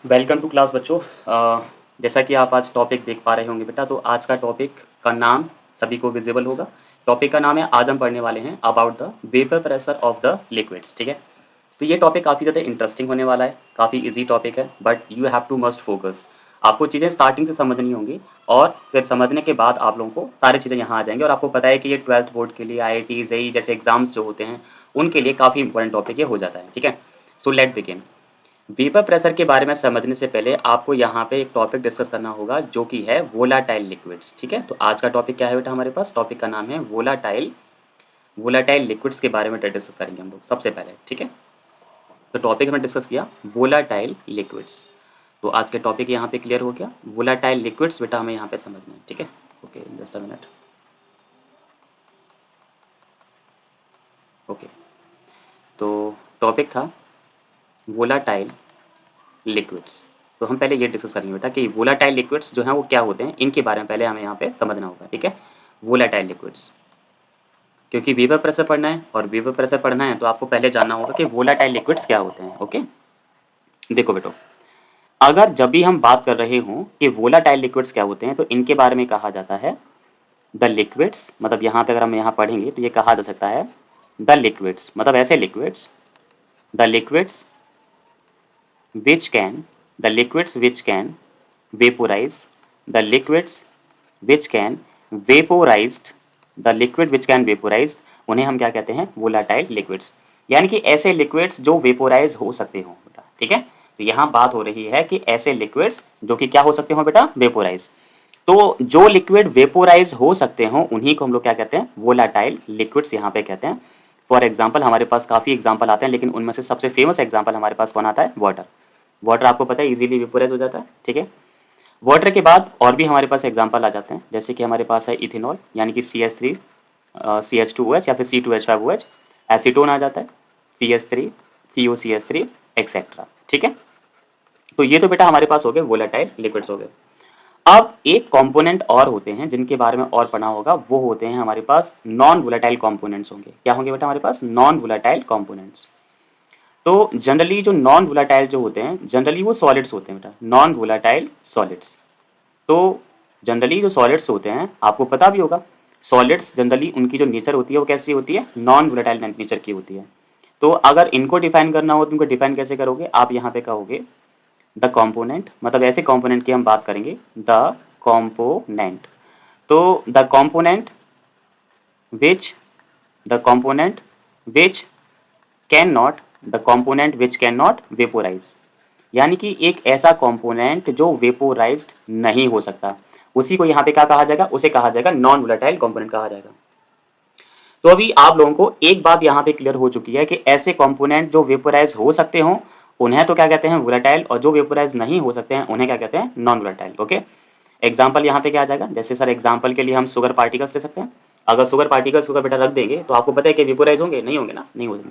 Welcome to class बच्चों। जैसा कि आप आज टॉपिक देख पा रहे होंगे बेटा, तो आज का टॉपिक का नाम सभी को विजिबल होगा। टॉपिक का नाम है, आज हम पढ़ने वाले हैं about the vapour pressure of the liquids. ठीक है, तो ये टॉपिक काफ़ी ज़्यादा इंटरेस्टिंग होने वाला है, काफ़ी इजी टॉपिक है, but you have to must focus. आपको चीज़ें स्टार्टिंग से समझनी होंगी और फिर समझने के बाद आप लोगों को सारी चीज़ें यहाँ आ जाएंगी। और आपको पता है कि ये 12th बोर्ड के लिए, IIT JEE जैसे एग्जाम्स जो होते हैं उनके लिए काफ़ी इंपॉर्टेंट टॉपिक ये हो जाता है। ठीक है, so let begin. Vapour pressure के बारे में समझने से पहले आपको यहाँ पे एक टॉपिक डिस्कस करना होगा जो कि है वोलाटाइल लिक्विड्स। ठीक है, तो आज का टॉपिक क्या है बेटा, हमारे पास टॉपिक का नाम है वोलाटाइल। वोलाटाइल लिक्विड्स के बारे में डिस्कस करेंगे हम लोग सबसे पहले। ठीक है, तो टॉपिक हमने डिस्कस किया वोलाटाइल लिक्विड्स। तो आज के टॉपिक यहाँ पे क्लियर हो गया। वोलाटाइल लिक्विड्स बेटा हमें यहाँ पे समझना है। ठीक है, okay, just a minute. Okay, तो टॉपिक था वोलाटाइल लिक्विड्स। तो हम पहले ये डिस्कस करेंगे बेटा कि वोलाटाइल लिक्विड्स जो हैं वो क्या होते हैं, इनके बारे में पहले हमें यहाँ पे समझना होगा। ठीक है, वोलाटाइल लिक्विड्स, क्योंकि वेपर प्रेशर पढ़ना है और वेपर प्रेशर पढ़ना है तो आपको पहले जानना होगा कि वोलाटाइल लिक्विड्स क्या होते हैं। ओके, देखो बेटो, अगर जब भी हम बात कर रहे हों कि वोलाटाइल लिक्विड्स क्या होते हैं तो इनके बारे में कहा जाता है द लिक्विड्स। मतलब यहाँ पे अगर हम यहाँ पढ़ेंगे तो ये कहा जा सकता है द लिक्विड्स, मतलब ऐसे liquids, the liquids which can the liquids which can vaporize, the liquids which can vaporized, the liquid which can vaporized, उन्हें हम क्या कहते हैं, वोलाटाइल लिक्विड्स। यानी कि ऐसे लिक्विड्स जो वेपोराइज हो सकते हो बेटा। ठीक है, तो यहाँ बात हो रही है कि ऐसे लिक्विड्स जो कि क्या हो सकते हो बेटा, वेपोराइज। तो जो लिक्विड वेपोराइज हो सकते हो उन्हीं को हम लोग क्या कहते हैं, वोलाटाइल लिक्विड्स यहाँ पे कहते हैं। फॉर एग्जाम्पल हमारे पास काफ़ी एग्जाम्पल आते हैं, लेकिन उनमें से सबसे फेमस एग्जाम्पल हमारे पास कौन आता है, वाटर। वाटर आपको पता है इजीली वेपोराइज हो जाता है। ठीक है, वाटर के बाद और भी हमारे पास एग्जांपल आ जाते हैं, जैसे कि हमारे पास है इथेनॉल, यानी कि CH3 CH2OH या फिर C2H5OH। एसीटोन आ जाता है, CH3 COCH3 एक्सेट्रा। ठीक है, तो ये तो बेटा हमारे पास हो गए वोलेटाइल लिक्विड्स हो गए। अब एक कंपोनेंट और होते हैं जिनके बारे में और पढ़ना होगा, वो होते हैं हमारे पास नॉन वोलेटाइल कंपोनेंट्स होंगे। क्या होंगे बेटा हमारे पास, नॉन वोलेटाइल कंपोनेंट्स। तो जनरली जो नॉन वोलाटाइल जो होते हैं, जनरली वो सॉलिड्स होते हैं बेटा, नॉन वोलाटाइल सॉलिड्स। तो जनरली जो सॉलिड्स होते हैं आपको पता भी होगा, सॉलिड्स जनरली उनकी जो नेचर होती है वो कैसी होती है, नॉन वोलाटाइल नेचर की होती है। तो अगर इनको डिफाइन करना हो तो इनको डिफाइन कैसे करोगे, आप यहाँ पे कहोगे द कॉम्पोनेंट, मतलब ऐसे कॉम्पोनेंट की हम बात करेंगे, द कॉम्पोनेंट। तो the component which, the component which can not, the component which can not vaporise, यानी कि एक ऐसा कॉम्पोनेंट जो वेपोराइज्ड नहीं हो सकता, उसी को यहाँ पे क्या कहा जाएगा, उसे कहा जाएगा नॉन वोलेटाइल कॉम्पोनेंट कहा जाएगा। तो अभी आप लोगों को एक बात यहाँ पे क्लियर हो चुकी है कि ऐसे कॉम्पोनेंट जो वेपोराइज हो सकते हो उन्हें तो क्या कहते हैं, वोलेटाइल, और जो वेपोराइज नहीं हो सकते हैं उन्हें क्या कहते हैं, नॉन वोलेटाइल। ओके, एग्जाम्पल यहाँ पे क्या आ जाएगा, जैसे सर एग्जाम्पल के लिए हम शुगर पार्टिकल्स ले सकते हैं। अगर शुगर पार्टिकल्स को बेटा रख देंगे तो आपको पता है कि वेपोराइज होंगे, नहीं होंगे ना, नहीं होंगे।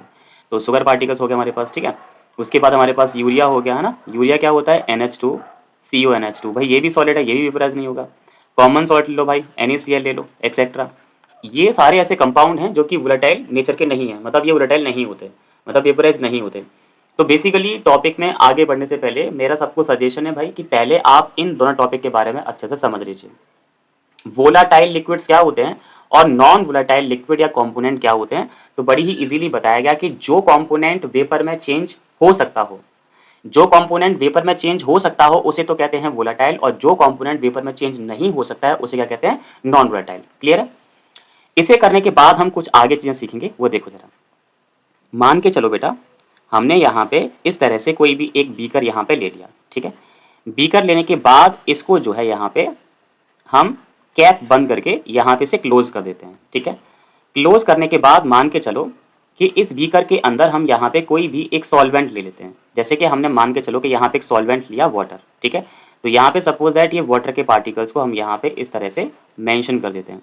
तो शुगर पार्टिकल्स हो गए हमारे पास। ठीक है, उसके बाद हमारे पास यूरिया हो गया है ना, यूरिया क्या होता है, NH2CONH2, भाई ये भी सॉलिड है, ये भी वेपोराइज नहीं होगा। कॉमन सॉल्ट ले लो भाई, NaCl ले लो एक्सेट्रा। ये सारे ऐसे कंपाउंड हैं जो कि वोलेटाइल नेचर के नहीं है, मतलब ये वोलेटाइल नहीं होते, मतलब वेपोराइज नहीं होते। तो बेसिकली टॉपिक में आगे बढ़ने से पहले मेरा सबको सजेशन है भाई कि पहले आप इन दोनों टॉपिक के बारे में अच्छे से समझ लीजिए। वोलाटाइल लिक्विड्स क्या होते हैं और नॉन वोलाटाइल लिक्विड या कंपोनेंट क्या होते हैं। तो बड़ी ही इजीली बताया गया कि जो कंपोनेंट वेपर में चेंज हो सकता हो, जो कंपोनेंट वेपर में चेंज हो सकता हो उसे तो कहते हैं वोलाटाइल, और जो कंपोनेंट वेपर में चेंज नहीं हो सकता है उसे क्या कहते हैं, नॉन वोलाटाइल। क्लियर है। इसे करने के बाद हम कुछ आगे चीजें सीखेंगे, वो देखो जरा। मान के चलो बेटा, हमने यहाँ पे इस तरह से कोई भी एक बीकर यहाँ पे ले लिया। ठीक है, बीकर लेने के बाद इसको जो है यहाँ पे हम कैप बंद करके यहाँ पे से क्लोज कर देते हैं। ठीक है, क्लोज करने के बाद मान के चलो कि इस बीकर के अंदर हम यहाँ पे कोई भी एक सॉल्वेंट ले लेते हैं। जैसे कि हमने मान के चलो कि यहाँ पे एक सॉल्वेंट लिया, वाटर। ठीक है, तो यहाँ पे सपोज दैट ये वाटर के पार्टिकल्स को हम यहाँ पे इस तरह से मेंशन कर देते हैं।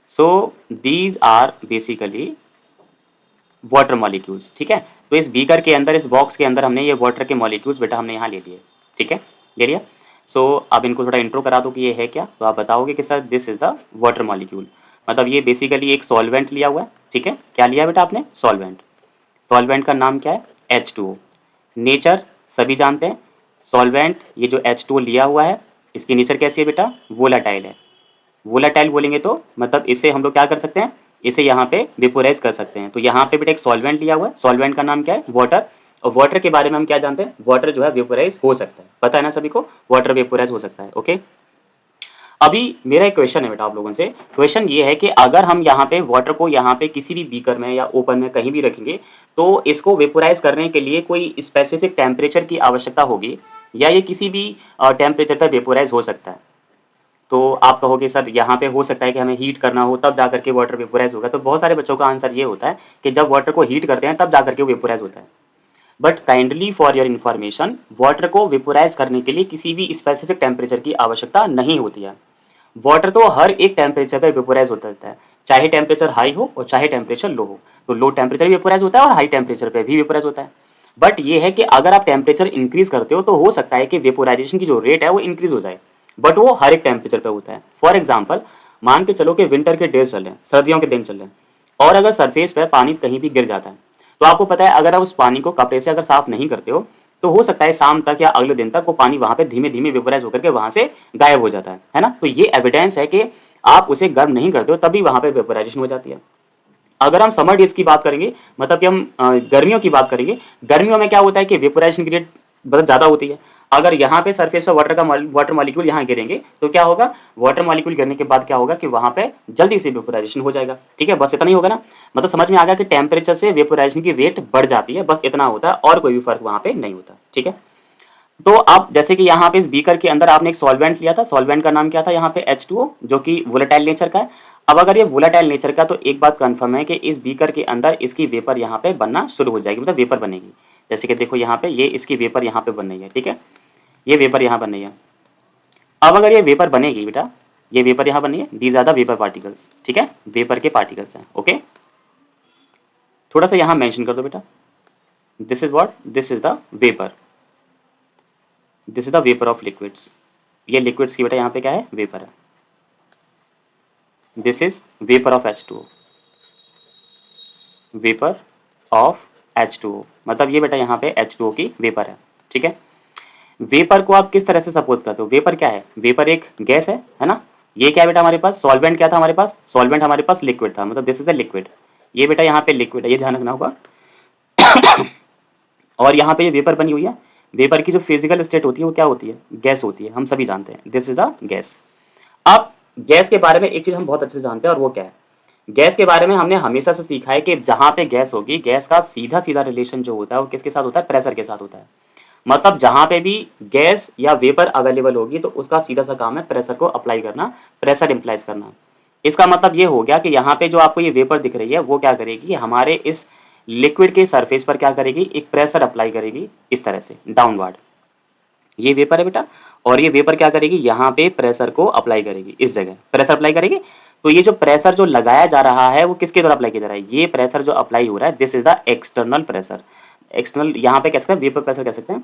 So these are basically water molecules. ठीक है, तो इस बीकर के अंदर, इस बॉक्स के अंदर हमने ये वाटर के मॉलिक्यूल्स बेटा हमने यहाँ ले लिए। ठीक है, ले लिया। सो अब इनको थोड़ा इंट्रो करा दो कि ये है क्या, तो आप बताओगे कि sir this is the water molecule, मतलब ये बेसिकली एक सॉल्वेंट लिया हुआ है। ठीक है, क्या लिया बेटा आपने, सॉल्वेंट। सॉल्वेंट का नाम क्या है, H2O। नेचर सभी जानते हैं, सॉल्वेंट ये जो H2O लिया हुआ है, इसकी नेचर कैसी है बेटा, वोलाटाइल है। वोलाटाइल बोलेंगे तो मतलब इसे हम लोग क्या कर सकते हैं, इसे यहाँ पे वेपोराइज कर सकते हैं। तो यहाँ पे बेटा एक सॉल्वेंट लिया हुआ है, सॉल्वेंट का नाम क्या है, वाटर। और वाटर के बारे में हम क्या जानते हैं, वाटर जो है वेपोराइज हो सकता है, पता है ना सभी को, वाटर वेपोराइज हो सकता है। ओके, अभी मेरा एक क्वेश्चन है बेटा आप लोगों से, क्वेश्चन ये है कि अगर हम यहाँ पे वाटर को यहाँ पे किसी भी बीकर में या ओपन में कहीं भी रखेंगे तो इसको वेपोराइज करने के लिए कोई स्पेसिफिक टेम्परेचर की आवश्यकता होगी या ये किसी भी टेम्परेचर पर वेपोराइज हो सकता है। तो आप कहोगे सर यहाँ पे हो सकता है कि हमें हीट करना हो तब जाकर के वाटर वेपोराइज होगा। तो बहुत सारे बच्चों का आंसर ये होता है कि जब वाटर को हीट करते हैं तब जाकर के वो वेपोराइज होता है। But kindly for your information, water को वेपोराइज करने के लिए किसी भी स्पेसिफिक टेम्परेचर की आवश्यकता नहीं होती है। वाटर तो हर एक टेम्परेचर पर वेपोराइज होता रहता है, चाहे टेम्परेचर हाई हो और चाहे टेम्परेचर लो हो। तो लो टेम्परेचर भी वेपोराइज होता है और हाई टेम्परेचर पे भी वेपोराइज होता है। बट ये है कि अगर आप टेम्परेचर इंक्रीज करते हो तो हो सकता है कि वेपोराइजेशन की जो रेट है वो इंक्रीज हो जाए, बट वो हर एक टेम्परेचर पे होता है। फॉर एग्जाम्पल, मान के चलो कि विंटर के डेज चल रहे हैं, सर्दियों के दिन चल रहे हैं, और अगर सरफेस पे पानी कहीं भी गिर जाता है तो आपको पता है अगर आप उस पानी को कपड़े से अगर साफ नहीं करते हो तो हो सकता है शाम तक या अगले दिन तक वो पानी वहां पे धीमे धीमे वेपोराइज होकर के वहां से गायब हो जाता है ना। तो ये एविडेंस है कि आप उसे गर्म नहीं करते हो तभी वहां पे वेपोराइजेशन हो जाती है। अगर हम समर डेज की बात करेंगे, मतलब कि हम गर्मियों की बात करेंगे, गर्मियों में क्या होता है कि वेपोराइजेशन की रेट बहुत ज़्यादा होती है। अगर यहाँ पे सरफेस पर वाटर मॉलिक्यूल यहाँ गिरेंगे तो क्या होगा, वाटर मॉलिक्यूल गिरने के बाद क्या होगा कि वहाँ पे जल्दी से वेपोराइजेशन हो जाएगा। ठीक है, बस इतना ही होगा ना, मतलब समझ में आ गया कि टेम्परेचर से वेपोराइजेशन की रेट बढ़ जाती है, बस इतना होता है और कोई भी फर्क वहाँ पे नहीं होता। ठीक है, तो अब जैसे कि यहाँ पे इस बीकर के अंदर आपने एक सॉल्वेंट लिया था, सॉल्वेंट का नाम क्या था यहाँ पे H2O, जो कि वोलेटाइल नेचर का है। अब अगर ये वोलेटाइल नेचर का, तो एक बात कंफर्म है कि इस बीकर के अंदर इसकी वेपर यहाँ पे बनना शुरू हो जाएगी, मतलब वेपर बनेगी। जैसे कि देखो यहाँ पे ये इसकी वेपर यहाँ पे बन रही है। ठीक है, ये वेपर यहाँ बन रही है। अब अगर ये वेपर बनेगी बेटा, ये वेपर यहाँ बन रही है, these are the vapour particles. ठीक है, वेपर के पार्टिकल्स हैं। ओके, थोड़ा सा यहाँ मेंशन कर दो बेटा, this is what, this is the vapour, this is the vapour of liquids. ये लिक्विड्स की बेटा यहाँ पे क्या है, वेपर है। This is vapour of H2O, vapour of H2O, मतलब ये बेटा यहाँ पे H2O की वेपर है। ठीक है, वेपर को आप किस तरह से सपोज करते हो, वेपर क्या है, वेपर एक गैस है ना। ये क्या बेटा हमारे पास सॉल्वेंट क्या था, हमारे पास सॉल्वेंट हमारे पास लिक्विड था, मतलब दिस इज अ लिक्विड। ये बेटा यहाँ पे लिक्विड है, ये ध्यान रखना होगा। और यहाँ पे ये वेपर बनी हुई है। वेपर की जो फिजिकल स्टेट होती है वो क्या होती है, गैस होती है, हम सभी जानते हैं, दिस इज द गैस। अब गैस के बारे में एक चीज हम बहुत अच्छे से जानते हैं और वो क्या है, गैस के बारे में हमने हमेशा से सीखा है कि जहां पे गैस होगी, गैस का सीधा सीधा रिलेशन जो होता है वो किसके साथ होता है, प्रेशर के साथ होता है। मतलब जहां पे भी गैस या वेपर अवेलेबल होगी तो उसका सीधा सा काम है प्रेशर को अप्लाई करना, प्रेशर इंप्लाइज करना। इसका मतलब ये हो गया कि यहाँ पे जो आपको ये वेपर दिख रही है वो क्या करेगी, हमारे इस लिक्विड के सरफेस पर क्या करेगी, एक प्रेशर अप्लाई करेगी इस तरह से डाउनवर्ड। ये वेपर है बेटा, और ये वेपर क्या करेगी, यहाँ पे प्रेशर को अप्लाई करेगी, इस जगह प्रेशर अप्लाई करेगी। तो ये जो प्रेशर जो लगाया जा रहा है वो किसके द्वारा अप्लाई किया जा रहा है, ये प्रेशर जो अप्लाई हो रहा है this is the external pressure. External यहाँ पे कह सकते हैं, वेपर प्रेशर कह सकते हैं,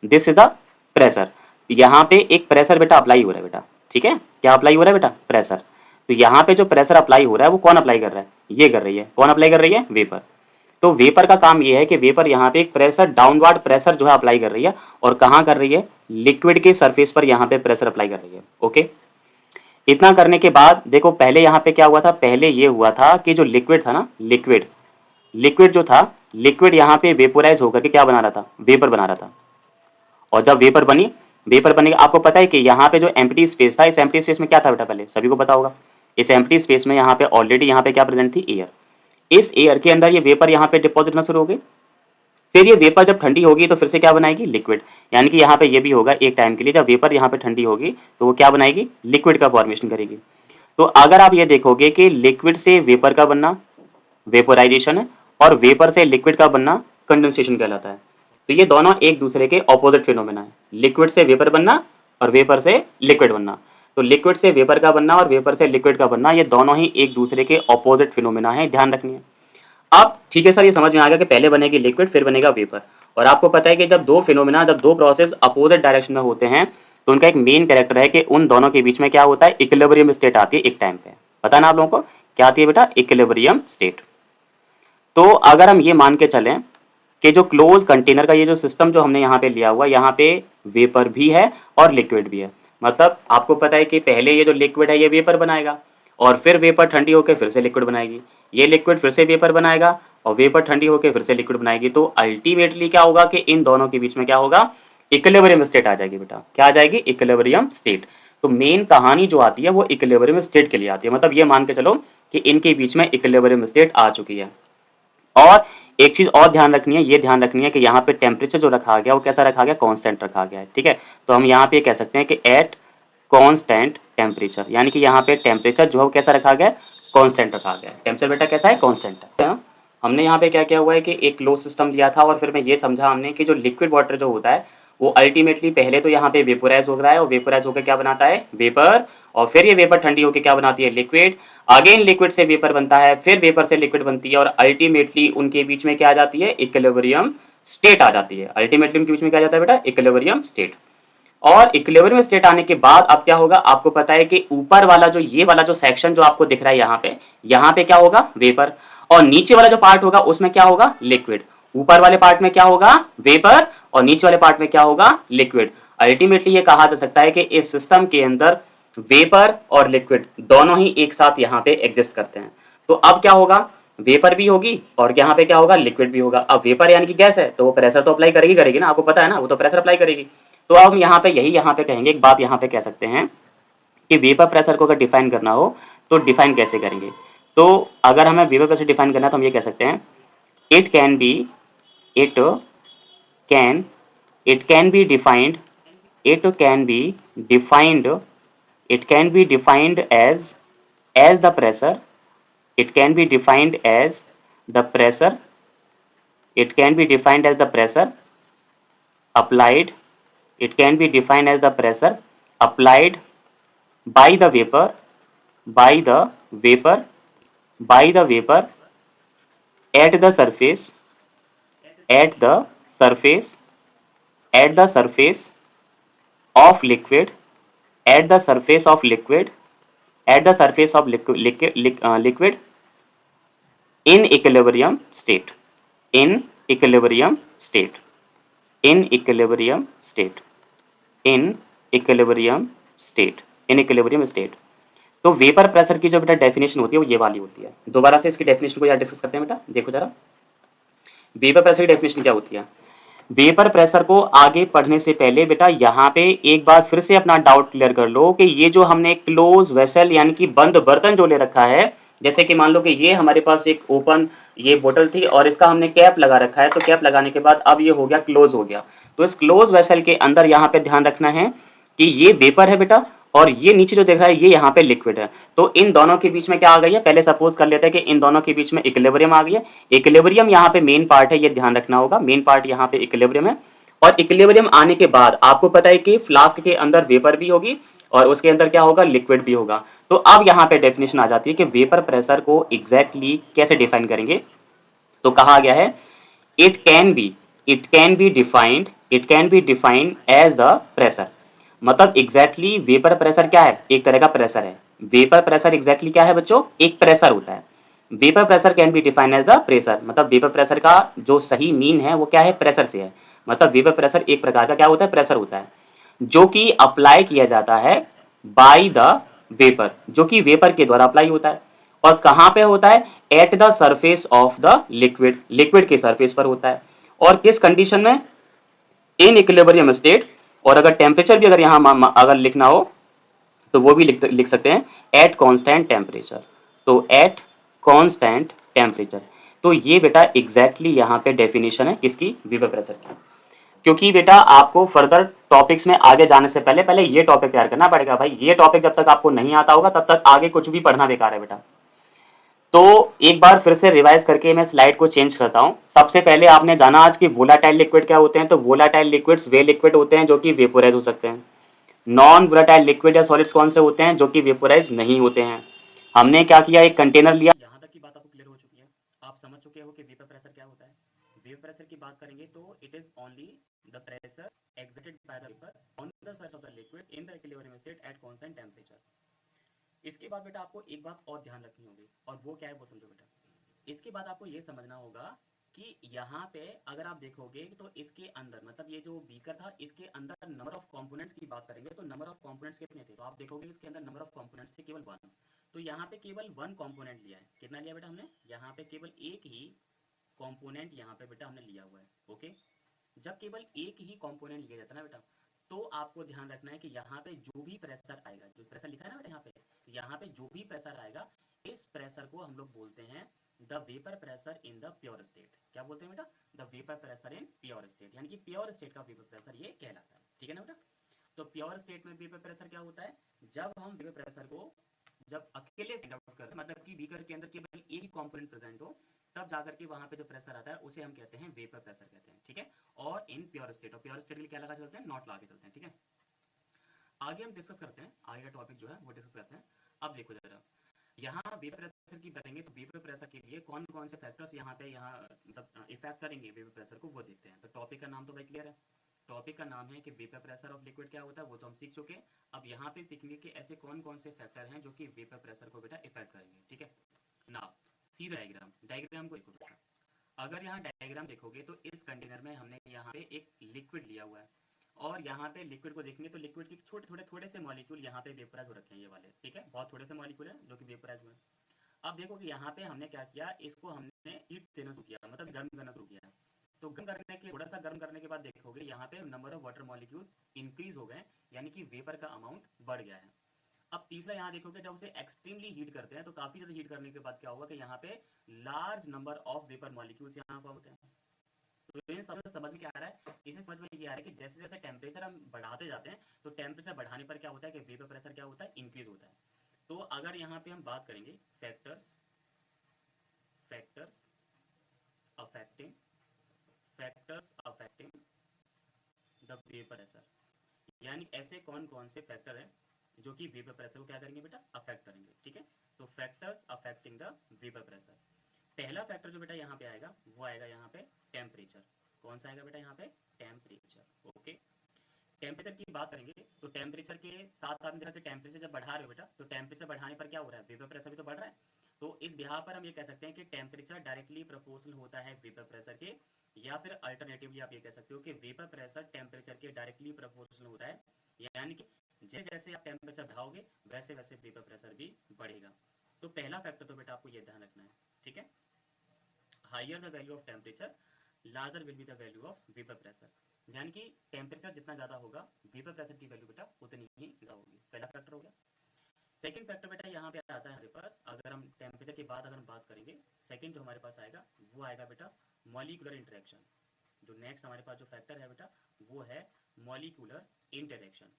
दिस इज द प्रेशर। यहाँ पे एक प्रेशर बेटा अप्लाई हो रहा है बेटा। ठीक है, क्या अप्लाई हो रहा है बेटा, प्रेशर। तो यहाँ पे जो प्रेशर अप्लाई हो रहा है वो कौन अप्लाई कर रहा है, ये कर रही है, कौन अप्लाई कर रही है, वेपर। तो वेपर का काम ये है कि वेपर यहाँ पे एक प्रेशर डाउनवर्ड प्रेशर जो है अप्लाई कर रही है, और कहाँ कर रही है, लिक्विड के सरफेस पर यहाँ पे प्रेशर अप्लाई कर रही है। ओके, इतना करने के बाद देखो पहले यहाँ पे क्या हुआ था, पहले ये हुआ था कि जो लिक्विड था ना, लिक्विड लिक्विड जो था, लिक्विड यहाँ पे वेपोराइज होकर के क्या बना रहा था, वेपर बना रहा था। और जब वेपर बनी, वेपर बनेगा, आपको पता है कि यहाँ पे जो एम्प्टी स्पेस था, इस एम्प्टी स्पेस में क्या था बेटा, पहले सभी को पता होगा, इस एम्प्टी स्पेस में यहाँ पे ऑलरेडी यहाँ पे क्या प्रेजेंट थी, एयर। इस एयर के अंदर ये वेपर यहाँ पे डिपॉजिट होना शुरू हो गई। फिर ये वेपर जब ठंडी होगी तो फिर से क्या बनाएगी, लिक्विड। यानी कि यहाँ पे ये भी होगा एक टाइम के लिए, जब वेपर यहाँ पे ठंडी होगी तो वो क्या बनाएगी, लिक्विड का फॉर्मेशन करेगी। तो अगर आप ये देखोगे कि लिक्विड से वेपर का बनना वेपोराइजेशन है, और वेपर से लिक्विड का बनना कंडेंसेशन कहलाता है। तो ये दोनों एक दूसरे के ऑपोजिट फिनोमेना है, लिक्विड से वेपर बनना और वेपर से लिक्विड बनना। तो लिक्विड से वेपर का बनना और वेपर से लिक्विड का बनना, ये दोनों ही एक दूसरे के ऑपोजिट फिनोमेना है, ध्यान रखनी है। अब ठीक है सर, ये समझ में आ गया कि पहले बनेगी लिक्विड फिर बनेगा वेपर। और आपको पता है कि जब दो फिनोमेना, जब दो प्रोसेस अपोजिट डायरेक्शन में होते हैं तो उनका एक मेन कैरेक्टर है कि उन दोनों के बीच में क्या होता है, इक्विलिब्रियम स्टेट आती है एक टाइम पे। पता है ना आप लोगों को क्या आती है बेटा, इक्विलिब्रियम स्टेट। तो अगर हम ये मान के चलें कि जो क्लोज कंटेनर का ये जो सिस्टम जो हमने यहाँ पे लिया हुआ, यहाँ पे वेपर भी है और लिक्विड भी है। मतलब आपको पता है कि पहले ये जो लिक्विड है ये वेपर बनाएगा और फिर वेपर ठंडी होकर फिर से लिक्विड बनाएगी, ये लिक्विड फिर से वेपर बनाएगा और वेपर ठंडी होकर फिर से लिक्विड बनाएगी। तो अल्टीमेटली क्या होगा कि इन दोनों के बीच में क्या होगा, इक्विलिब्रियम स्टेट आ जाएगी बेटा। क्या आ जाएगी, इक्विलिब्रियम स्टेट। तो मेन कहानी जो आती है वो इक्विलिब्रियम स्टेट के लिए आती है। मतलब ये मान के चलो कि इनके बीच में इक्विलिब्रियम स्टेट आ चुकी है। और एक चीज और ध्यान रखनी है, ये ध्यान रखनी है कि यहाँ पे टेम्परेचर जो रखा गया वो कैसा रखा गया, कांस्टेंट रखा गया है। ठीक है, तो हम यहाँ पे कह सकते हैं कि एट कांस्टेंट टेम्परेचर, यानी कि यहाँ पे टेम्परेचर जो है वो कैसा रखा गया, कांस्टेंट रखा गया है। टेम्परेचर बेटा कैसा है, कांस्टेंट है। हमने यहाँ पे क्या किया हुआ है कि एक क्लोज सिस्टम लिया था और फिर मैं ये समझा हमने कि जो लिक्विड वाटर जो होता है वो अल्टीमेटली पहले तो यहाँ पे वेपोराइज हो रहा है और वेपोराइज होकर क्या बनाता है, वेपर, और फिर ये वेपर ठंडी होकर क्या बनाती है, लिक्विड। अगेन लिक्विड से वेपर बनता है, फिर वेपर से लिक्विड बनती है और अल्टीमेटली उनके बीच में क्या आ जाती है, इक्विलिब्रियम स्टेट आ जाती है। अल्टीमेटली उनके बीच में क्या आ जाता है बेटा, इक्विलिब्रियम स्टेट। और इक्विलिब्रियम स्टेट आने के बाद अब क्या होगा, आपको पता है कि ऊपर वाला जो ये वाला जो सेक्शन जो आपको दिख रहा है यहाँ पे क्या होगा, वेपर, और नीचे वाला जो पार्ट होगा उसमें क्या होगा, लिक्विड। ऊपर वाले पार्ट में क्या होगा, वेपर, और नीचे वाले पार्ट में क्या होगा, लिक्विड। अल्टीमेटली ये कहा जा सकता है कि इस सिस्टम के अंदर वेपर और लिक्विड दोनों ही एक साथ यहाँ पे एग्जिस्ट करते हैं। तो अब क्या होगा, वेपर भी होगी और यहाँ पे क्या होगा, लिक्विड भी होगा। अब वेपर यानी कि गैस है तो वो प्रेशर तो अप्लाई करेगी ना, आपको पता है ना, वो तो प्रेशर अप्लाई करेगी। तो अब हम यहाँ पे कहेंगे, एक बात यहाँ पे कह सकते हैं कि वेपर प्रेशर को अगर डिफाइन करना हो तो डिफाइन कैसे करेंगे। तो अगर हमें वेपर प्रेशर डिफाइन करना है तो हम ये कह सकते हैं, it can be it can it can be defined it can be defined it can be defined as the pressure it can be defined as the pressure it can be defined as the pressure applied it can be defined as the pressure applied by the vapor by the vapor by the vapor at the surface at the surface at the surface of liquid at the surface of liquid at the surface of liquid in equilibrium state in equilibrium state in equilibrium state in equilibrium state in equilibrium state। तो vapour pressure की जो बेटा definition होती है वो ये वाली होती है। दोबारा से इसकी डेफिनेशन को यार डिस्कस करते हैं बेटा, देखो जरा वेपर प्रेशर की डेफिनेशन क्या होती है। वेपर प्रेशर को आगे पढ़ने से पहले बेटा यहाँ पे एक बार फिर से अपना डाउट क्लियर कर लो कि ये जो हमने क्लोज वेसल यानी कि बंद बर्तन जो ले रखा है, जैसे कि मान लो कि ये हमारे पास एक ओपन ये बोतल थी और इसका हमने कैप लगा रखा है, तो कैप लगाने के बाद अब ये हो गया क्लोज हो गया। तो इस क्लोज वेसल के अंदर यहाँ पे ध्यान रखना है कि ये वेपर है बेटा और ये नीचे जो दिख रहा है ये यहाँ पे लिक्विड है। तो इन दोनों के बीच में क्या आ गई है, पहले सपोज कर लेते हैं कि इन दोनों के बीच में इक्विलिब्रियम आ गई है। इक्विलिब्रियम यहाँ पे मेन पार्ट है, ये ध्यान रखना होगा, मेन पार्ट यहाँ पे इक्विलिब्रियम है। और इक्विलिब्रियम आने के बाद आपको पता है कि फ्लास्क के अंदर वेपर भी होगी और उसके अंदर क्या होगा, लिक्विड भी होगा। तो अब यहाँ पे डेफिनेशन आ जाती है कि वेपर प्रेशर को एग्जैक्टली कैसे डिफाइन करेंगे। तो कहा गया है it can be it can be defined as the pressure. मतलब एग्जैक्टली वेपर प्रेशर क्या है, एक तरह का प्रेशर है। वेपर प्रेशर एग्जैक्टली क्या है बच्चों, एक प्रेशर होता है। Vapour pressure can be defined as the pressure, मतलब वेपर प्रेशर का जो सही मीन है वो क्या है, प्रेशर से है। मतलब वेपर प्रेशर एक प्रकार का क्या होता है, प्रेशर होता है, जो कि अप्लाई किया जाता है बाय द वेपर, जो कि वेपर के द्वारा अप्लाई होता है। और कहां पे होता है, at the surface of the liquid, liquid के सरफेस पर होता है। और किस कंडीशन में, इन इक्विलिब्रियम स्टेट। और अगर टेम्परेचर भी अगर यहां अगर लिखना हो तो वो भी लिख सकते हैं एट कांस्टेंट टेम्परेचर। तो एट कांस्टेंट टेम्परेचर। तो ये बेटा एग्जैक्टली यहाँ पे डेफिनेशन है किसकी, वेपर प्रेशर की। क्योंकि बेटा आपको फर्दर टॉपिक्स में आगे जाने से पहले पहले ये टॉपिक तैयार करना पड़ेगा भाई। ये टॉपिक जब तक आपको नहीं आता होगा तब तक आगे कुछ भी पढ़ना बेकार है बेटा। तो एक बार फिर से रिवाइज करके मैं स्लाइड को चेंज करता हूं। सबसे पहले आपने जाना आज कि वोलाटाइल लिक्विड क्या होते हैं। तो वोलाटाइल लिक्विड्स वे लिक्विड होते हैं जो कि वेपोराइज हो सकते हैं। नॉन वोलाटाइल लिक्विड या सॉलिड्स कौन से होते हैं, जो कि वेपोराइज नहीं होते हैं। हमने क्या किया, एक कंटेनर लिया। यहाँ तक की बात आपको क्लियर हो चुकी है, आप समझ चुके हो कि वेपर प्रेशर क्या होता है। वेपर प्रेशर की बात करेंगे तो it is only the pressure exerted by the vapour on the surface of the liquid in the equilibrium state at constant temperature. इसके बाद बेटा आपको एक बात और ध्यान रखनी होगी और वो क्या है वो समझो बेटा। इसके बाद आपको ये समझना होगा कि यहाँ पे अगर आप देखोगे तो इसके अंदर मतलब ये जो बीकर था इसके अंदर नंबर ऑफ कंपोनेंट्स की बात करेंगे तो नंबर ऑफ कंपोनेंट्स कितने थे, तो आप देखोगे इसके अंदर नंबर ऑफ कंपोनेंट्स थे केवल 1। तो यहाँ पे केवल 1 कंपोनेंट लिया है। कितना लिया बेटा हमने, यहाँ पे केवल एक ही कंपोनेंट यहाँ पे बेटा हमने लिया हुआ है। ओके, जब केवल एक ही कंपोनेंट लिया जाता है ना बेटा, तो आपको ध्यान रखना है कि यहाँ पे जो भी प्रेशर आएगा, जो प्रेशर लिखा है ना बेटा यहाँ पे जो भी प्रेशर आएगा, इस प्रेशर को हम लोग बोलते हैं the vapour pressure in the pure state. क्या बोलते हैं बेटा, the vapour pressure in pure state, यानी कि प्योर स्टेट का वेपर प्रेशर ये कहलाता है। ठीक है ना बेटा। तो प्योर स्टेट में वेपर प्रेशर क्या होता है, जब हम वेपर प्रेशर को जब अकेले फाइंड आउट कर, मतलब कि बीकर के अंदर केवल एक ही कंपोनेंट प्रेजेंट हो, तब जाकर के वहां पे जो प्रेशर आता है उसे हम कहते हैं वेपर प्रेशर कहते हैं। ठीक है, और इन प्योर स्टेट, और प्योर स्टेट के लिए क्या लगा चलते हैं, नॉट लगा के चलते हैं। ठीक है, आगे हम डिस्कस करते हैं, आगे का टॉपिक जो है वो डिस्कस करते हैं। अब देखो जरा, यहाँ वेपर प्रेशर की करेंगे तो वेपर प्रेशर के लिए कौन कौन से फैक्टर्स यहाँ पे मतलब इफेक्ट करेंगे वेपर प्रेशर को, वो देखते हैं। तो टॉपिक का नाम तो भाई क्लियर है, टॉपिक का नाम है कि वेपर प्रेशर ऑफ लिक्विड क्या होता है, वो तो हम सीख चुके हैं। अब यहाँ पे सीखेंगे कि ऐसे कौन कौन से फैक्टर हैं जो कि वेपर प्रेशर को बेटा इफेक्ट करेंगे। ठीक है ना, सी डायग्राम, डायग्राम को देखो बेटा। अगर यहाँ डायग्राम देखोगे तो इस कंटेनर में हमने यहाँ पे एक लिक्विड लिया हुआ है, और यहाँ पे लिक्विड को देखेंगे तो लिक्विड के थोड़े से मॉलिक्यूल यहाँ पे वेपराइज हो रखे हैं, ये वाले। ठीक है, बहुत थोड़े से मॉलिक्यूल है जो कि वेपराइज हुए हैं। अब देखो कि यहाँ पे हमने क्या किया, इसको हमने हीट देना शुरू किया, मतलब गर्म करना शुरू किया। तो गर्म करने के थोड़ा सा गर्म करने के बाद देखोगे यहाँ पे number of water molecules increase हो गए, यानी कि वेपर का अमाउंट बढ़ गया है। अब तीसरा यहाँ देखोगे, जब उसे एक्सट्रीमली हीट करते हैं तो काफी ज्यादा हीट करने के बाद क्या होगा कि यहाँ पे large number of vapour molecules यहाँ पर होते हैं। तो इन सब से समझ में क्या आ रहा है, इसे समझ में ये आ रहा है कि जैसे जैसे टेम्परेचर हम बढ़ाते जाते हैं तो टेम्परेचर बढ़ाने पर क्या होता है कि वेपर प्रेशर क्या होता है, इंक्रीज होता है। तो अगर यहाँ पे हम बात करेंगे factors factors affecting factors affecting the vapour pressure, यानी ऐसे कौन कौन से फैक्टर हैं जो कि वेपर प्रेशर को क्या करेंगे बेटा, अफेक्ट करेंगे। ठीक है, तो factors affecting the vapour pressure, पहला फैक्टर जो बेटा यहाँ पे आएगा वो आएगा यहाँ पे टेम्परेचर। कौन सा आएगा बेटा यहाँ पे, टेम्परेचर। ओके, टेम्परेचर की बात करेंगे तो टेम्परेचर के साथ आपने देखा कि टेम्परेचर जब बढ़ा रहे हो बेटा, तो टेम्परेचर बढ़ाने पर क्या हो रहा है, वेपर प्रेशर भी तो बढ़ रहा है। तो इस बिहार पर हम ये कह सकते हैं कि टेम्परेचर डायरेक्टली प्रोपोर्शनल होता है वेपर प्रेशर के, या फिर अल्टरनेटिवली आप ये कह सकते हो कि वेपर प्रेशर टेम्परेचर के डायरेक्टली प्रोपोर्शनल होता है, यानी कि जैसे जैसे आप टेम्परेचर बढ़ाओगे वैसे वैसे वेपर प्रेशर भी बढ़ेगा। तो पहला फैक्टर तो बेटा आपको ये ध्यान रखना है। ठीक है, higher the value of temperature larger will be the value of vapour pressure, यानी कि टेम्परेचर जितना ज़्यादा होगा वेपर प्रेशर की वैल्यू बेटा उतनी ही ज़्यादा होगी। पहला फैक्टर हो गया। सेकंड फैक्टर बेटा यहाँ पे आता है हमारे पास, अगर हम टेम्परेचर के बाद अगर हम बात करेंगे, सेकंड जो हमारे पास आएगा वो आएगा बेटा मॉलिक्यूलर इंटरेक्शन। जो नेक्स्ट हमारे पास जो फैक्टर है बेटा वो है मॉलिक्यूलर इंटरेक्शन।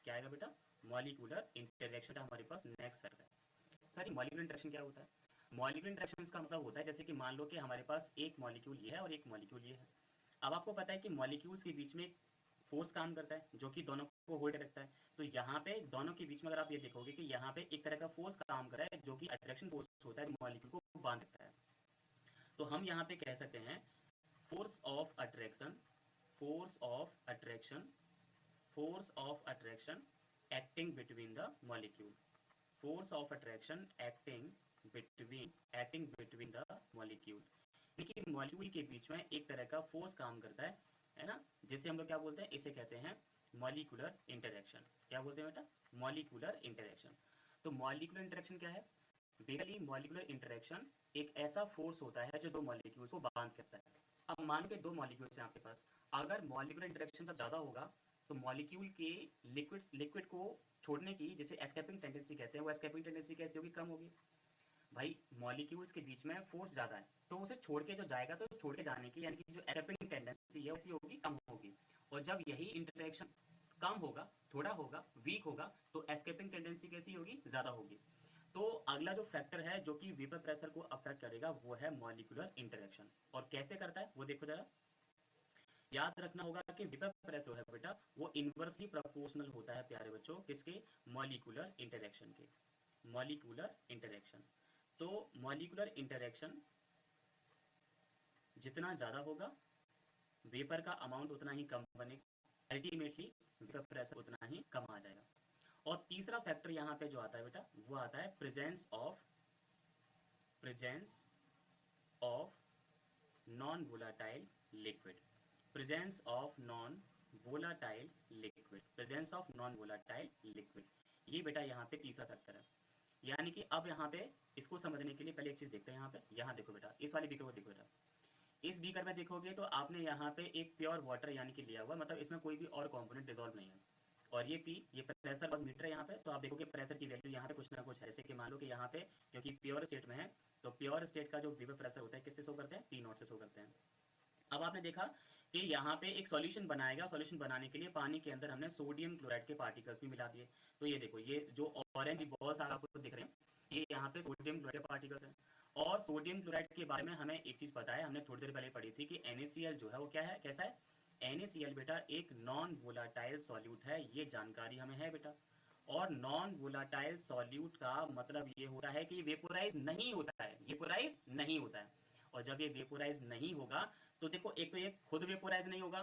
क्या आएगा बेटा, मॉलिक्यूलर इंटरेक्शन हमारे पास नेक्स्ट फैक्टर है। सर मॉलिक्यूलर इंटरेक्शन क्या होता है, मॉलिक्यूलर इंटरेक्शन का मतलब होता है जैसे कि मान लो कि हमारे पास एक मॉलिक्यूल ये है और एक मॉलिक्यूल ये है। अब आपको पता है कि मॉलिक्यूल्स के बीच में एक फोर्स काम करता है जो कि दोनों को होल्ड रखता है। तो यहाँ पे दोनों के बीच में अगर आप ये देखोगे कि यहाँ पे एक तरह का फोर्स काम कर रहा है जो कि अट्रैक्शन फोर्स होता है, मॉलिक्यूल को बांध रखता है। तो हम यहाँ पे कह सकते हैं force of attraction, force of attraction, force of attraction acting between the molecule, force of attraction acting between the molecule, देखिए मॉलिक्यूल के बीच में एक तरह का फोर्स काम करता है ना, जिसे हम लोग क्या बोलते हैं, इसे कहते हैं मॉलिक्यूलर इंटरेक्शन। क्या बोलते हैं बेटा, मॉलिक्यूलर इंटरेक्शन। तो मॉलिक्यूलर इंटरेक्शन क्या है, बेसिकली मॉलिक्यूलर इंटरेक्शन एक ऐसा फोर्स होता है जो दो मॉलिक्यूल्स को बांध करता है। अब मान के दो मॉलिक्यूल्स हैं आपके पास, अगर मॉलिक्यूलर इंटरेक्शन जब ज़्यादा होगा तो मॉलिक्यूल के लिक्विड को छोड़ने की, जिसे एस्केपिंग टेंडेंसी कहते हैं, वो एस्केपिंग टेंडेंसी कैसी होगी, कम होगी। भाई मॉलिक्यूल्स के बीच में फोर्स ज़्यादा है तो उसे छोड़ के जो जाएगा तो छोड़ के जाने की, यानी कि जो एस्केपिंग टेंडेंसी है वैसी होगी, कम होगी। और जब यही इंटरेक्शन कम होगा, थोड़ा होगा, वीक होगा, तो एस्केपिंग टेंडेंसी कैसी होगी, ज़्यादा होगी। तो अगला जो फैक्टर है जो कि वेपर प्रेशर को अफेक्ट करेगा वो है मॉलिक्यूलर इंटरेक्शन। और कैसे करता है वो देखो जरा, याद रखना होगा कि वेपर प्रेशर है बेटा वो इनवर्सली प्रोपोर्शनल होता है प्यारे बच्चों, किसके, मॉलिक्यूलर इंटरेक्शन के, मॉलिक्यूलर इंटरेक्शन। तो मॉलिक्यूलर इंटरेक्शन जितना ज़्यादा होगा वेपर का अमाउंट उतना ही कम बनेगा, अल्टीमेटली वेपर प्रेशर उतना ही कम आ जाएगा। और तीसरा फैक्टर यहाँ पे जो आता है बेटा वो आता है presence of non volatile liquid, presence of non volatile liquid, presence of non volatile liquid, ये बेटा यहाँ पे तीसरा फैक्टर है। यानी कि अब यहाँ पे इसको समझने के लिए पहले एक चीज देखते हैं। यहाँ पे, यहाँ देखो बेटा, इस वाले बीकर को देखो बेटा, इस बीकर में देखोगे तो आपने यहाँ पे एक प्योर वाटर यानी कि लिया हुआ, मतलब इसमें कोई भी और कंपोनेंट डिजोल्व नहीं है। और ये पी, ये प्रेशर बस मीटर है यहाँ पे, तो आप देखोगे प्रेशर की वैल्यू यहाँ पे कुछ ना कुछ है। जैसे कि मान लो कि यहाँ पे क्योंकि प्योर स्टेट में है, तो प्योर स्टेट का जो वेपर प्रेशर होता है किससे शो करते हैं, पी नॉट से शो करते हैं। अब आपने देखा कि यहाँ पे एक सॉल्यूशन बनाएगा, सॉल्यूशन बनाने के लिए पानी के अंदर हमने सोडियम क्लोराइड के पार्टिकल्स भी मिला दिए। तो ये देखो, ये जो ऑरेंज बॉल्स आपको दिख रहे हैं, ये यहाँ पे सोडियम क्लोराइड के पार्टिकल्स हैं। और सोडियम क्लोराइड के बारे में हमें एक चीज पता है, हमने थोड़ी देर पहले पढ़ी थी कि NaCl जो है वो क्या है, कैसा है। NaCl बेटा एक नॉन वोलाटाइल सॉल्यूट है, ये जानकारी हमें है बेटा। और नॉन वोलाटाइल सॉल्यूट का मतलब ये होता है कि वेपोराइज नहीं होता है, वेपोराइज नहीं होता है। और जब ये वेपोराइज नहीं होगा तो देखो, एक तो ये खुद वेपोराइज नहीं होगा,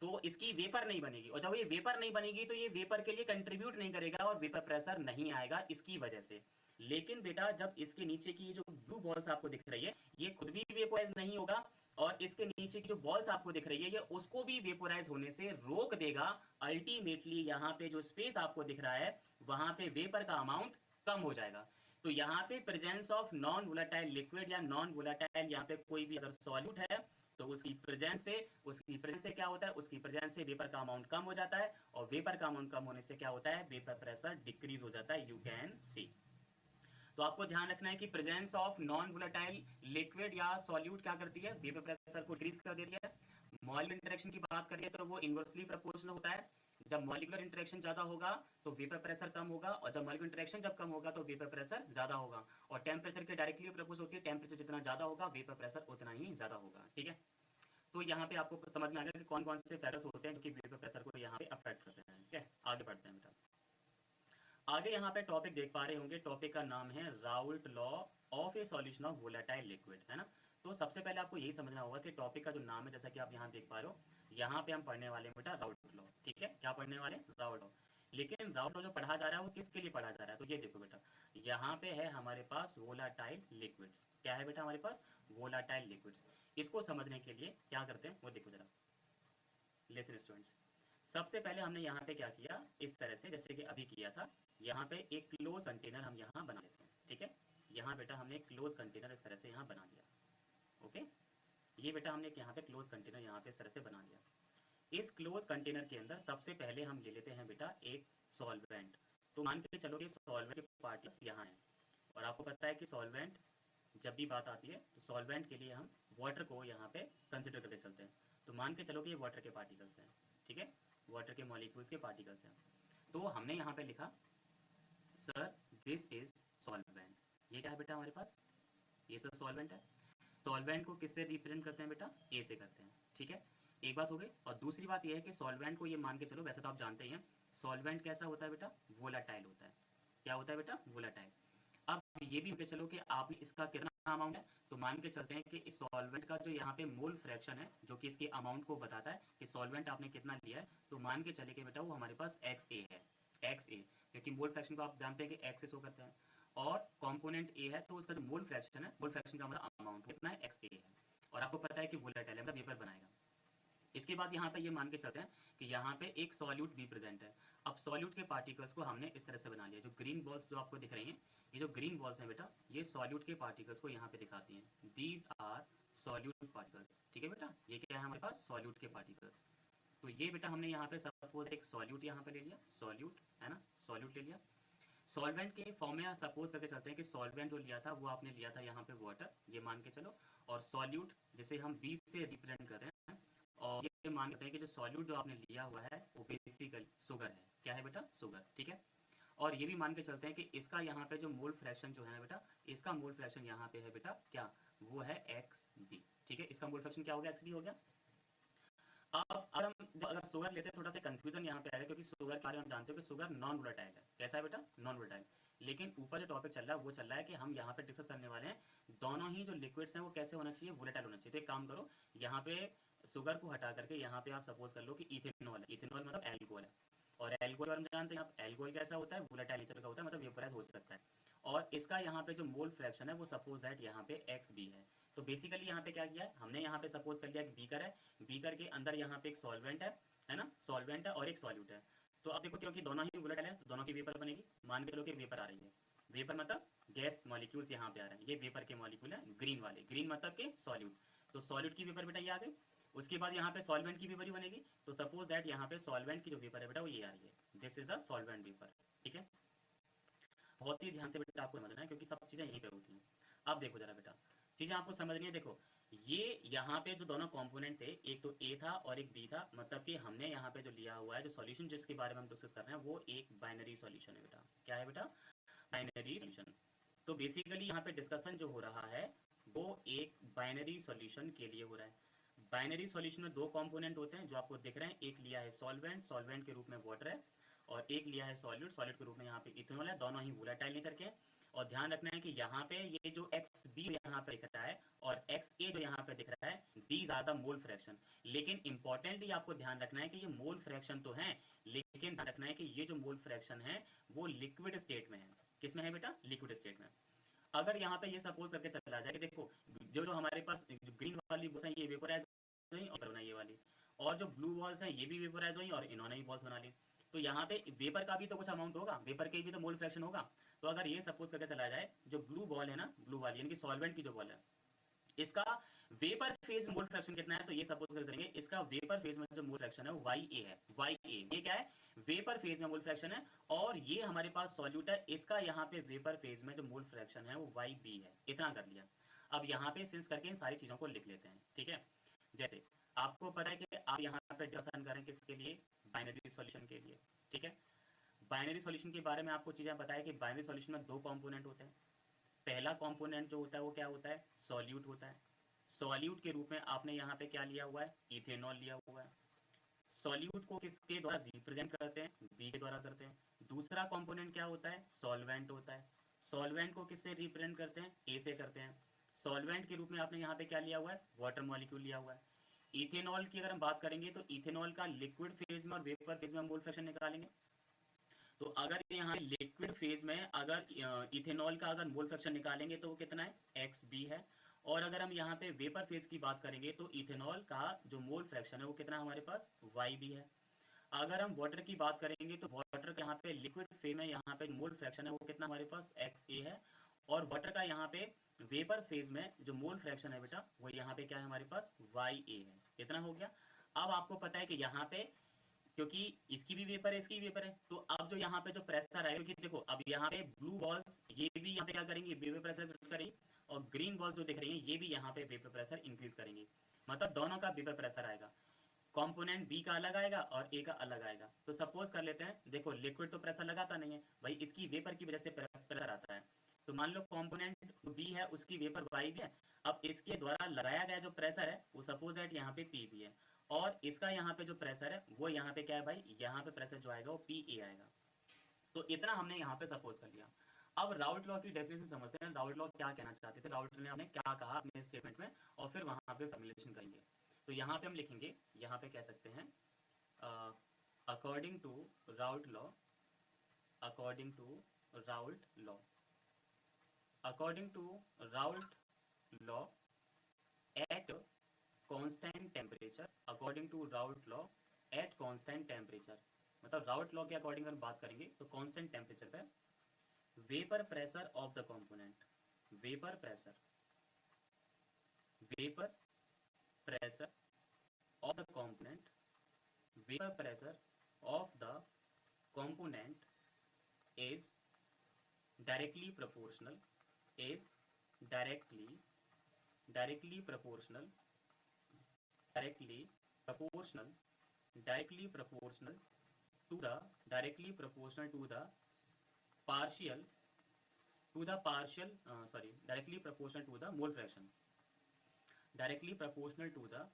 तो इसकी वेपर नहीं बनेगी, और जब ये वेपर नहीं बनेगी तो ये वेपर के लिए कंट्रीब्यूट नहीं करेगा और वेपर प्रेशर नहीं आएगा इसकी वजह से। लेकिन बेटा जब इसके नीचे की जो ब्लू बॉल्स आपको दिख रही है, ये खुद भी वेपोराइज नहीं होगा, और इसके नीचे की जो बॉल्स आपको दिख रही है, ये उसको भी वेपोराइज होने से रोक देगा। अल्टीमेटली यहाँ पे जो स्पेस आपको दिख रहा है, वहां पे वेपर का अमाउंट कम हो जाएगा। तो यहाँ पे presence of non volatile liquid या नॉन वोलाटाइल, यहाँ पे कोई भी अगर सॉल्यूट है तो उसकी प्रेजेंस से क्या होता है, उसकी प्रेजेंस से वेपर का अमाउंट कम हो जाता है, और वेपर का अमाउंट कम होने से क्या होता है, वेपर प्रेशर डिक्रीज हो जाता है, यू कैन सी। तो आपको ध्यान रखना है कि presence of non volatile liquid या सॉल्यूट क्या करती है, वेपर प्रेशर को डिक्रीज कर देती है। मॉलिक्यूलर इंटरेक्शन की बात करिए तो वो इनवर्सली प्रोपोर्शनल होता है। जब मॉलिक्यूलर इंटरेक्शन ज्यादा होगा तो वेपर प्रेशर कम होगा, और जब मॉलिक्यूलर इंटरेक्शन जब कम होगा तो वेपर प्रेशर ज्यादा होगा। और टेम्परेचर के डायरेक्टली प्रोपोर्शनल होती है, टेम्परेचर जितना ज्यादा होगा वेपर प्रेशर उतना ही ज्यादा होगा। ठीक है, तो यहाँ पे आपको समझ में आ गया कि कौन कौन से फैक्टर्स होते हैं जो कि वेपर प्रेशर को यहाँ पे अफेक्ट करते हैं। ठीक है, आगे बढ़ते हैं बेटा। आगे यहाँ पे टॉपिक देख पा रहे होंगे, टॉपिक का नाम है Raoult law of A solution of volatile liquid, है ना। तो सबसे पहले आपको यही समझना होगा कि टॉपिक का जो नाम है, जैसा कि आप यहाँ देख पा रहे हो, यहाँ पे हम पढ़ने वाले हैं बेटा राउल्ट लॉ। ठीक है, क्या पढ़ने वाले, राउल्ट लॉ। लेकिन राउल्ट लॉ जो पढ़ा जा रहा है वो किसके लिए पढ़ा जा रहा है, तो ये देखो बेटा, यहाँ पे है हमारे पास वोलाटाइल लिक्विड्स। क्या है बेटा हमारे पास, वोलाटाइल लिक्विड्स। इसको समझने के लिए क्या करते हैं वो देखो जरा, लिसन स्टूडेंट्स। सबसे पहले हमने यहाँ पे क्या किया, इस तरह से जैसे कि अभी किया था, यहाँ पे एक क्लोज कंटेनर हम यहाँ बना लेते हैं। ठीक है, यहाँ बेटा हमने एक क्लोज कंटेनर इस तरह से यहाँ बना लिया। ओके, ये बेटा हमने यहाँ पे क्लोज कंटेनर यहाँ पे इस तरह से बना लिया। इस क्लोज कंटेनर के अंदर सबसे पहले हम ले लेते हैं बेटा एक सॉल्वेंट। तो मान के चलो कि सॉल्वेंट के पार्टिकल्स यहाँ हैं, और आपको पता है कि सॉल्वेंट जब भी बात आती है तो सॉल्वेंट के लिए हम वाटर को यहाँ पे कंसिडर करके चलते हैं। तो मान के चलो कि ये वाटर के पार्टिकल्स हैं। ठीक है, वाटर के मॉलिक्यूल्स के पार्टिकल्स हैं। तो हमने यहाँ पे लिखा सर दिस इज सॉल्वेंट। ये क्या है बेटा हमारे पास, ये सर सॉल्वेंट है। सॉल्वेंट को किससे रिप्रेजेंट करते हैं बेटा, ए से करते हैं। ठीक है, एक बात हो गई। और दूसरी बात ये है कि सॉल्वेंट को ये मान के चलो, वैसे तो आप जानते ही हैं सॉल्वेंट कैसा होता है बेटा, वोलाटाइल होता है। क्या होता है बेटा, वोलाटाइल। अब ये भी के चलो कि आपने इसका कितना अमाउंट है, तो मान के चलते हैं कि इस सॉल्वेंट का जो यहाँ पे मोल फ्रैक्शन है, जो कि इसके अमाउंट को बताता है कि सॉल्वेंट आपने कितना लिया है, तो मान के चले कि बेटा वो हमारे पास XA है। XA, क्योंकि मोल फ्रैक्शन को आप जानते हैं कि X से शो करते हैं, और कंपोनेंट A है तो उसका जो मोल फ्रैक्शन है, मोल फ्रैक्शन का मतलब अमाउंट कितना है, XA है। और आपको पता है कि वोलेटाइल है, मतलब वेपर बनाएगा। इसके बाद यहाँ पे ये मान के चलते हैं कि यहाँ पे एक सॉल्यूट भी प्रेजेंट है। अब सॉल्यूट के पार्टिकल्स को हमने इस तरह से बना लिया, जो ग्रीन बॉल्स जो आपको दिख रही हैं, ये जो ग्रीन बॉल्स हैं बेटा, ये सॉल्यूट के पार्टिकल्स को यहाँ पे दिखाती हैं। These are solute particles. ठीक है बेटा, ये क्या है हमारे पास, सॉल्यूट के पार्टिकल्स। तो ये बेटा हमने यहाँ पे सपोज एक सॉल्यूट यहाँ पे ले लिया, सॉल्यूट है ना, सॉल्यूट ले लिया। सॉल्वेंट के फॉर्म में सपोज करके चलते हैं कि सॉल्वेंट जो लिया था वो आपने लिया था यहाँ पे वाटर, ये मान के चलो। और सॉल्यूट जिसे हम बी से रिप्रेजेंट करते हैं, और ये मान लेते हैं कि जो सॉल्यूट जो आपने लिया हुआ है वो बेसिकली शुगर है। क्या है बेटा, शुगर। ठीक है, और ये भी मान के चलते हैं कि इसका यहाँ पे जो मोल फ्रैक्शन जो है बेटा, इसका मोल फ्रैक्शन यहाँ पे है बेटा क्या, वो है XB। ठीक है, इसका मोल फ्रैक्शन क्या हो गया, XB हो गया। अब अगर हम अगर शुगर लेते हैं, थोड़ा सा कंफ्यूजन यहाँ पे आएगा, क्योंकि शुगर के बारे में आप जानते हो कि शुगर नॉन वोलेटाइल है। कैसा है बेटा, नॉन वोलेटाइल। लेकिन ऊपर जो टॉपिक चल रहा है वो चल रहा है कि हम यहाँ पे डिस्कस करने वाले हैं दोनों ही जो लिक्विड्स हैं वो कैसे होना चाहिए, वोलेटाइल होना चाहिए। तो एक काम करो, यहाँ पे शुगर को हटा करके यहाँ पे आप सपोज कर लो कि इथेनॉल है। इथेनॉल मतलब एल्कोहल है, और एल्कोहल हम जानते हैं आप, एल्कोहल कैसा होता है, वोलेटाइल नेचर का होता है, मतलब वेपोराइज हो सकता है। और इसका यहाँ पे जो मोल फ्रैक्शन है वो सपोज दैट यहाँ पे XB है। तो बेसिकली यहाँ पे क्या किया है हमने, यहाँ पे सपोज कर लिया कि बीकर है, बीकर के अंदर यहाँ पे एक सॉल्वेंट है ना, सॉल्वेंट है और एक सॉल्यूट है। तो अब देखो क्योंकि दोनों ही वोलेटाइल है तो दोनों की वेपर बनेगी। मान के चलो कि वेपर आ रही है, वेपर मतलब गैस मॉलिक्यूल्स यहाँ पे आ रहे हैं, ये वेपर के मॉलिक्यूल है ग्रीन वाले, ग्रीन मतलब के सॉल्यूट। तो सॉल्यूट की वेपर बेटा ये आ गई। उसके बाद यहाँ पे सॉल्वेंट की वेपर ही बनेगी। तो सपोज दैट यहाँ पे सॉल्वेंट की जो वेपर है बेटा वो ये आ रही है, this is the solvent vapour. ठीक है, बहुत ही ध्यान से बेटा आपको समझना है क्योंकि सब चीज़ें यहीं पे होती हैं। अब देखो जरा बेटा, चीज़ें आपको समझनी है। देखो ये यहाँ पे जो दोनों कंपोनेंट थे, एक तो ए था और एक बी था, मतलब कि हमने यहाँ पे जो लिया हुआ है जो सॉल्यूशन जिसके बारे में हम डिस्कस कर रहे हैं वो एक बाइनरी सॉल्यूशन है बेटा। क्या है बेटा? Binary solution. तो बेसिकली यहाँ पे डिस्कशन जो हो रहा है वो एक बाइनरी सॉल्यूशन के लिए हो रहा है। बाइनरी सॉल्यूशन में दो कंपोनेंट होते हैं जो आपको दिख रहे हैं, एक लिया है सॉल्वेंट, सॉल्वेंट के रूप में वाटर है, और एक लिया है सॉल्यूट, सॉल्यूट के रूप में यहाँ पे इथेनॉल है। दोनों ही वोलेटाइल नेचर के हैं। और ध्यान रखना है कि यहाँ पे ये जो एक्स बी यहाँ पे दिख रहा है और एक्स ए जो यहाँ पे दिख रहा है, these are the mole fraction. लेकिन इंपॉर्टेंटली आपको ध्यान रखना है कि ये मोल फ्रैक्शन तो है, लेकिन ध्यान रखना है कि ये जो मोल फ्रैक्शन है वो लिक्विड स्टेट में है। किस में है बेटा? लिक्विड स्टेट में। अगर यहाँ पे ये सपोज करके चला जाए कि देखो जो जो हमारे पास जो ग्रीन वाली बॉल्स हैं ये वेपोराइज हुई और बना ये वाली, और जो ब्लू बॉल्स हैं ये भी वेपोराइज हुई और इन्होंने भी बॉल्स बना ली। तो यहाँ पे वेपर का भी तो कुछ अमाउंट होगा, वेपर के भी तो मोल फ्रैक्शन होगा। तो अगर ये सपोज करके चला जाए जो ब्लू बॉल है ना, ब्लू वाली यानी कि सॉल्वेंट की जो बॉल है, इसका वेपर फेज मोल फ्रैक्शन कितना है, तो ये सपोज कर देंगे इसका वेपर फेज में जो मोल फ्रैक्शन है वो वाई ए है। वाई ए ये क्या है? वेपर फेज में मोल फ्रैक्शन है। और ये हमारे पास सॉल्यूट है, इसका यहाँ पे वेपर फेज में जो मोल फ्रैक्शन है वो वाई बी है। इतना कर लिया। अब यहाँ पे सिंस करके इन सारी चीजों को लिख लेते हैं। ठीक है, जैसे आपको पता है कि आप यहाँ पे डिस्कशन करें किसके लिए? बाइनरी सॉल्यूशन के लिए। ठीक है, बाइनरी सॉल्यूशन के बारे में आपको चीजें बताया कि बाइनरी सॉल्यूशन में दो कंपोनेंट होते हैं। पहला कंपोनेंट जो होता है वो क्या होता है? सॉल्यूट होता है। सॉल्यूट के रूप में आपने यहाँ पे क्या लिया हुआ है? इथेनॉल लिया हुआ है। सॉल्यूट को किसके द्वारा रिप्रेजेंट करते हैं? बी के द्वारा करते हैं। दूसरा कंपोनेंट क्या होता है? सॉल्वेंट होता है। सॉल्वेंट को किससे रिप्रेजेंट करते हैं? ए से करते हैं। सॉल्वेंट के रूप में आपने यहाँ पे क्या लिया हुआ है? वाटर मॉलिक्यूल लिया हुआ है। इथेनॉल की अगर हम बात करेंगे तो इथेनॉल का लिक्विड फेज में और वेपर फेज में मोल फ्रैक्शन निकालेंगे। तो अगर यहाँ लिक्विड फेज में अगर इथेनॉल का अगर मोल फ्रैक्शन निकालेंगे तो वो कितना है? एक्स बी है। और अगर हम यहाँ पे वेपर फेज की बात करेंगे तो इथेनॉल का जो मोल फ्रैक्शन है वो कितना हमारे पास? वाई बी है। अगर हम वाटर की बात करेंगे तो वाटर का यहाँ पे लिक्विड फेज में यहाँ पे मोल फ्रैक्शन है वो कितना हमारे पास? एक्स ए है। और वाटर का यहाँ पे वेपर फेज में जो मोल फ्रैक्शन है बेटा वो यहाँ पे क्या है हमारे पास? वाई ए है। इतना हो गया। अब आपको पता है कि यहाँ पे क्योंकि इसकी भी वेपर है इसकी भी वेपर है, तो अब जो यहाँ पे जो प्रेशर आएगा, क्योंकि देखो अब यहाँ पे ब्लू बॉल्स ये भी यहाँ पे क्या करेंगी? वेपर प्रेशर करेंगी। और ग्रीन बॉल्स जो दिख रही हैं ये भी यहाँ पे वेपर प्रेशर इंक्रीज करेंगी। मतलब दोनों का वेपर प्रेशर आएगा। कंपोनेंट बी का अलग आएगा और ए का अलग आएगा। तो सपोज कर लेते हैं, देखो लिक्विड तो प्रेशर लगाता नहीं है भाई, इसकी वेपर की वजह से प्रेशर आता है। तो मान लो कंपोनेंट बी है उसकी वेपर वाई भी है। अब इसके द्वारा लगाया गया जो प्रेशर है वो सपोज दैट यहाँ पे पी भी है, और इसका यहाँ पे जो प्रेशर है वो यहाँ पे क्या है भाई? यहाँ पे प्रेशर जो आएगा वो पी ए आएगा। तो इतना हमने यहाँ पे सपोज कर लिया। अब राउट लॉ की डेफिनेशन समझते हैं। राउट लॉ क्या कहना चाहते थे, राउट ने हमने क्या कहा अपने स्टेटमेंट में, और फिर वहां पे फॉर्मुलेशन करेंगे। तो यहाँ पे हम लिखेंगे, यहाँ पे कह सकते हैं according to Raoult law, according to Raoult law, according to Raoult law at constant temperature, according to Raoult law at constant temperature, मतलब राउट लॉ के अकॉर्डिंग अगर बात करेंगे तो कांस्टेंट टेम्परेचर पे vapour pressure of the component, vapour pressure, vapour pressure of the component, vapor pressure of the component is directly proportional, is directly proportional, directly proportional, directly proportional to the, directly proportional to the partial, to the partial sorry, directly proportional to the mole fraction, directly proportional to the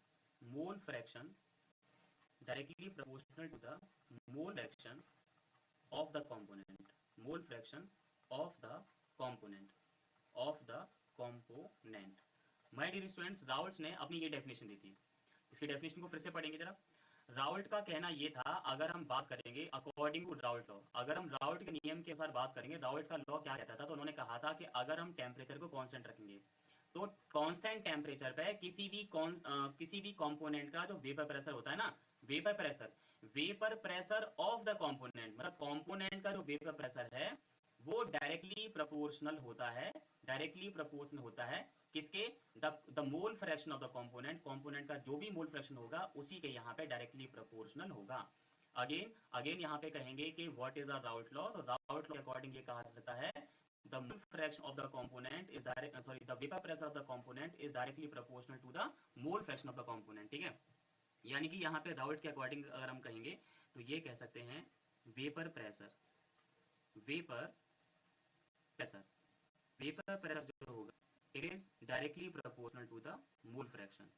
mole fraction, directly proportional to the mole fraction of the component, mole fraction of the component, of the component। My dear students, Raoult's ने अपनी ये definition दी थी। इसकी definition को फिर से पढ़ेंगे जरा। राउल्ट का कहना ये था, अगर हम बात करेंगे अकॉर्डिंग टू राउल्ट लॉ, अगर हम राउल्ट के नियम के अनुसार बात करेंगे, राउल्ट का लॉ क्या कहता था, तो उन्होंने कहा था कि अगर हम टेम्परेचर को कांस्टेंट रखेंगे, तो कांस्टेंट टेम्परेचर पे किसी भी कंपोनेंट का जो वेपर प्रेशर होता है ना, vapour pressure of the component, मतलब कंपोनेंट का जो वेपर प्रेशर है वो डायरेक्टली प्रोपोर्शनल होता है किसके, the mole fraction of the component का जो भी मोल फ्रैक्शन होगा उसी के यहाँ पे डायरेक्टली प्रोपोर्शनल होगा। अगेन यहाँ पे कहेंगे कि what is the route law, तो राउट लॉ के अकॉर्डिंग ये कहा जा सकता है the mole fraction of the component is the vapor pressure of the component is directly proportional to the mole fraction of the component, ठीक है। यानी कि यहाँ पे राउट के अकॉर्डिंग अगर हम कहेंगे तो ये कह सकते हैं वेपर प्रेशर जो होगा it is directly proportional to the mole fraction,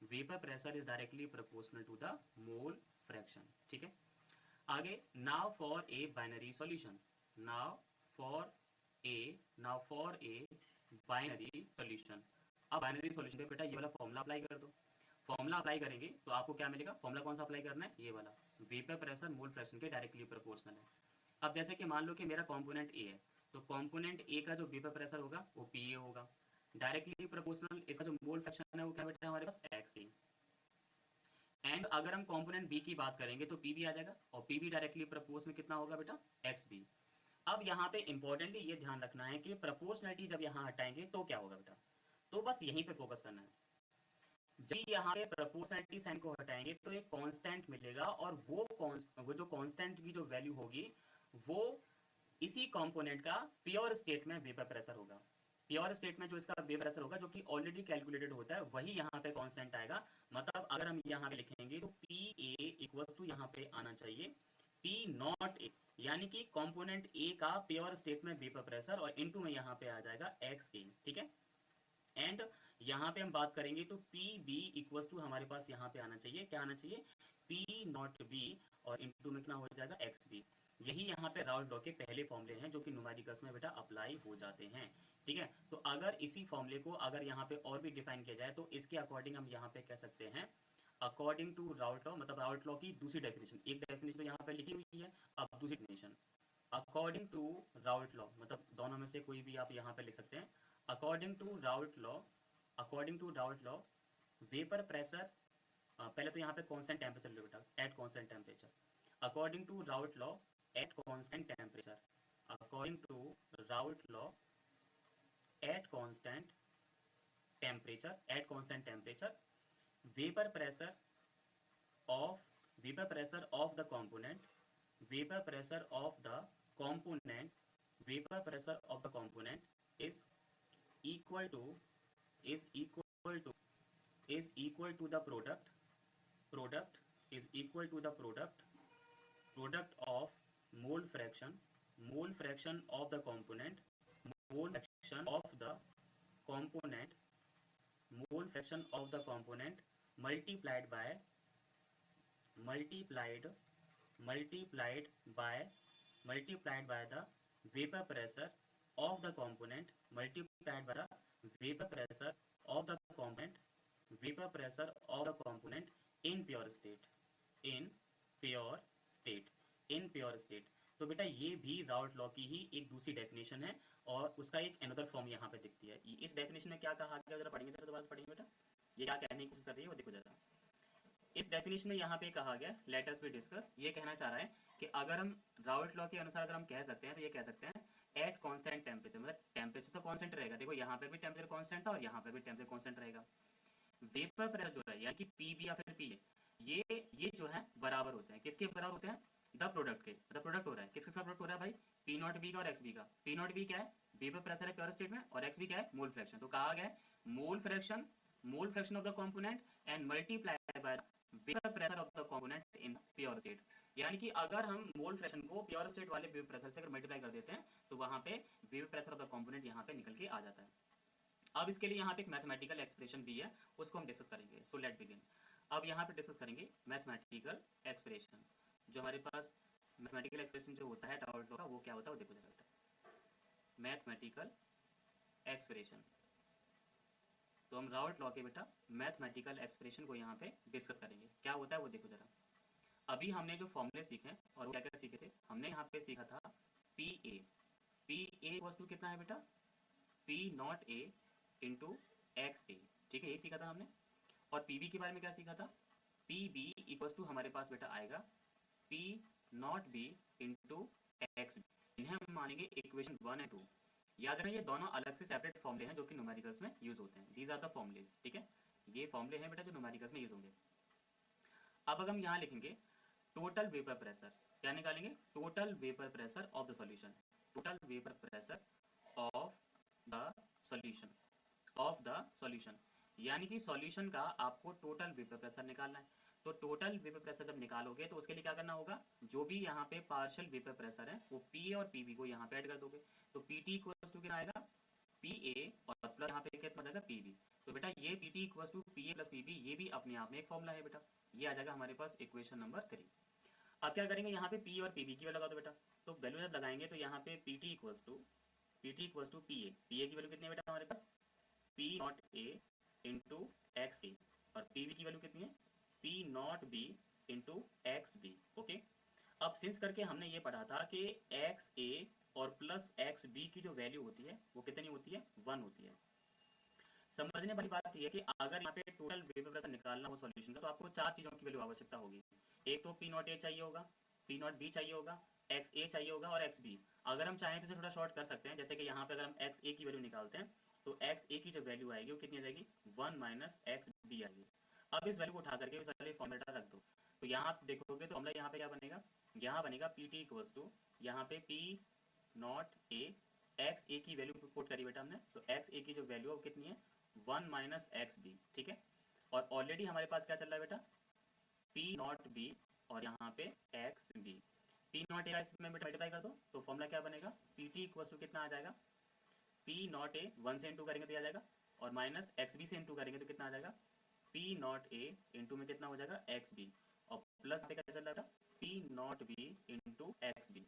vapour pressure is directly proportional to the mole fraction, ठीक है। आगे now for a binary solution, now for a binary solution. अब बाइनरी सॉल्यूशन पे बेटा ये वाला फॉर्मूला अप्लाई कर दो। फॉर्मूला अप्लाई करेंगे तो आपको क्या मिलेगा, फॉर्मूला कौन सा अप्लाई करना है, ये वाला, वेपर प्रेशर मोल फ्रैक्शन के डायरेक्टली प्रोपोर्शनल है। अब जैसे कि मान लो कि मेरा कंपोनेंट ए है, तो कंपोनेंट ए का जो वेपर प्रेशर होगा वो पी ए होगा, डायरेक्टली प्रोपोर्शनल इसका जो मोल फ्रैक्शन है वो क्या बेटा हमारे पास एक्स ए। एंड अगर हम कंपोनेंट बी की बात करेंगे तो पी भी आ जाएगा, और पी भी डायरेक्टली प्रोपोर्शनल कितना होगा बेटा, एक्स बी। अब यहाँ पे इंपॉर्टेंटली ये ध्यान रखना है कि प्रोपोर्शनलिटी जब यहाँ हटाएंगे तो क्या होगा बेटा, तो बस यहीं पे फोकस करना है। जब यहाँ पे प्रोपोर्शनलिटी साइन को हटाएंगे तो एक कांस्टेंट मिलेगा, और वो जो कांस्टेंट की जो वैल्यू होगी वो इसी कंपोनेंट का प्योर स्टेट में वेपर प्रेशर होगा। प्योर स्टेट में जो इसका वेपर प्रेशर होगा जो कि ऑलरेडी कैलकुलेटेड होता है वही यहाँ पे कांस्टेंट आएगा। मतलब अगर हम यहाँ पे लिखेंगे तो पी ए इक्वल्स टू यहाँ पे आना चाहिए पी नॉट ए, यानी कि कंपोनेंट ए का प्योर स्टेट में वेपर प्रेशर, और इनटू में यहाँ पे आ जाएगा एक्स ए, ठीक है। एंड यहाँ पे हम बात करेंगे तो पी बी इक्वल्स टू हमारे पास यहाँ पे आना चाहिए, क्या आना चाहिए, पी नॉट बी, और इनटू में कितना हो जाएगा, एक्स बी। यही यहाँ पे राउट लॉ के पहले फॉर्मूले हैं जो कि न्यूमेरिकल्स में बेटा अप्लाई हो जाते हैं, ठीक है। तो अगर इसी फॉर्मूले को अगर यहाँ पे और भी डिफाइन किया जाए तो इसके अकॉर्डिंग हम यहाँ पे कह सकते हैं अकॉर्डिंग टू राउट लॉ, मतलब राउट लॉ की दूसरी डेफिनेशन, एक डेफिनेशन तो यहाँ पे लिखी हुई है, अब दूसरी definition according to Raoult law, मतलब दोनों में से कोई भी आप यहाँ पे लिख सकते हैं। According to Raoult law vapour pressure, पहले तो यहाँ पे कांस्टेंट टेम्परेचर लो बेटा, at constant temperature, according to Raoult law at constant temperature, according to Raoult law at constant temperature vapour pressure of the component, vapor pressure of the component is equal to is equal to the product is equal to the product of mole fraction of the component, mole fraction of the component multiplied by the vapor pressure of the component multiplied by the vapor pressure of the component in pure state। तो बेटा ये भी राउट law की ही एक दूसरी definition है, और उसका एक अनदर फॉर्म यहाँ पे दिखती है। इस डेफिनेशन में क्या कहा गया, जरा पढ़ेंगे, जरा दोबारा पढ़ेंगे बेटा, ये क्या कहने की कोशिश कर रही है वो देखो जरा। इस डेफिनेशन में यहाँ पे कहा गया, लेट अस बी डिस्कस, ये कहना चाह रहा है कि अगर हम राउट लॉ के अनुसार अगर हम कह सकते हैं तो ये कह सकते हैं एट कांस्टेंट टेम्परेचर, मतलब टेम्परेचर तो कांस्टेंट रहेगा, देखो यहाँ पे भी टेम्परेचर कांस्टेंट था और यहाँ पे भी टेम्परेचर कांस्टेंट रहेगा। वेपर प्रेशर जो है यानी कि पी बी या फिर पी ए, ये जो है बराबर होते हैं, किसके बराबर होते हैं, द प्रोडक्ट के, मतलब प्रोडक्ट हो रहा है किसके साथ प्रोडक्ट हो रहा है भाई, पी नॉट बी का और एक्स बी का। पी नॉट बी क्या है, वेपर प्रेशर है प्योर स्टेट में, और एक्स बी क्या है, मोल फ्रैक्शन। तो कहा गया है मोल fraction of the component and multiply by vapour pressure of the component in pure state. यानी कि अगर हम मोल फ्रैक्शन को प्योर स्टेट वाले वेपर प्रेशर से अगर मल्टीप्लाई कर देते हैं तो वहां पे vapour pressure of the component यहाँ पे निकल के आ जाता है। अब इसके लिए यहाँ पे एक मैथमेटिकल एक्सप्रेशन भी है, उसको हम डिस्कस करेंगे। So let begin. अब यहाँ पे डिस्कस करेंगे मैथमेटिकल एक्सप्रेशन। जो हमारे पास मैथमेटिकल एक्सप्रेशन जो होता है राउट लॉ का, वो क्या होता है वो देखो जरा बेटा, मैथमेटिकल एक्सप्रेशन। तो हम राउट लॉ के बेटा मैथमेटिकल एक्सप्रेशन को यहाँ पे डिस्कस करेंगे, क्या होता है वो देखो जरा। अभी हमने जो फॉर्मूले सीखे और वो क्या क्या सीखे थे, हमने यहाँ पे सीखा था पी ए वस्तु कितना है बेटा, P not A into XA, ठीक है, यही सीखा था हमने। और PB के बारे में क्या सीखा था, PB इक्वल्स टू हमारे पास बेटा आएगा P not B into XB। इन्हें हम मानेंगे इक्वेशन 1 एंड 2। याद रखना ये दोनों अलग से सेपरेट फॉर्मूले हैं जो कि न्यूमेरिकल्स में यूज होते हैं। दीज आर द फॉर्मूलेज, ठीक है, ये फॉर्मूले हैं बेटा जो न्यूमेरिकल्स में यूज होंगे। अब अगर हम यहाँ लिखेंगे टोटल वेपर प्रेशर, क्या निकालेंगे, total vapour pressure of the solution, total vapour pressure of the solution, of the solution, यानी कि सॉल्यूशन का आपको टोटल वेपर प्रेशर निकालना है। तो टोटल वेपर प्रेशर जब निकालोगे तो उसके लिए क्या करना होगा, जो भी यहाँ पे पार्शियल वेपर प्रेशर है वो P और PB को यहाँ पे ऐड कर दोगे। तो PT इक्वल्स टू कितना आएगा, PA और प्लस यहाँ पे कितना जाएगा PB। तो बेटा ये PT equals to PA plus PB ये भी अपने आप में एक फॉर्मूला है बेटा, ये आ जाएगा हमारे पास इक्वेशन नंबर 3। अब क्या करेंगे, यहाँ पे P और PB की वैल्यू लगा दो बेटा। तो वैल्यू जब लगाएंगे तो यहाँ पे PT equals to PA, PA की वैल्यू कितनी है बेटा हमारे पास, P not A into X A, और PB की वैल्यू कितनी है, P not B into x B. Okay, अब सिंस करके हमने ये पढ़ा था कि एक्स ए और प्लस एक्स बी की जो वैल्यू होती है वो कितनी होती है, 1 होती है। समझने वाली बात यह है कि अगर यहाँ पे टोटल वेपर प्रेशर निकालना हो सॉल्यूशन का तो आपको 4 चीज़ों की वैल्यू आवश्यकता होगी। एक तो P नॉट ए चाहिए होगा, P नॉट बी चाहिए होगा, एक्स ए चाहिए होगा और एक्स बी। अगर हम चाहें तो इसे थोड़ा शॉर्ट कर सकते हैं, जैसे कि यहाँ पे अगर हम एक्स ए की वैल्यू निकालते हैं तो एक्स ए की जो वैल्यू आएगी वो कितनी आ जाएगी, 1 माइनस एक्स बी आएगी। अब इस वैल्यू को उठा करके इस वाले फॉर्मेटा रख दो, तो यहाँ आप देखोगे तो फॉर्मूला यहाँ पे क्या बनेगा, यहाँ बनेगा पी टी इक्वल्स टू, यहाँ पे P naught A, x A की वैल्यू पुट करी बेटा हमने, तो एक्स ए की जो वैल्यू है वो कितनी है, 1 माइनस एक्स बी, ठीक है। और ऑलरेडी हमारे पास क्या चल रहा है बेटा, P नॉट बी और यहाँ पे x b. P naught a का इसमें मल्टीप्लाई कर दो तो फॉर्मूला क्या बनेगा, पी टी इक्वल्स टू कितना आ जाएगा, P नॉट ए 1 से इंटू करेंगे तो आ जाएगा, और माइनस एक्स बी से इंटू करेंगे तो कितना आ जाएगा, P नॉट ए इंटू में कितना हो जाएगा एक्स बी, और प्लस पे क्या चल रहा है, P naught b into x b.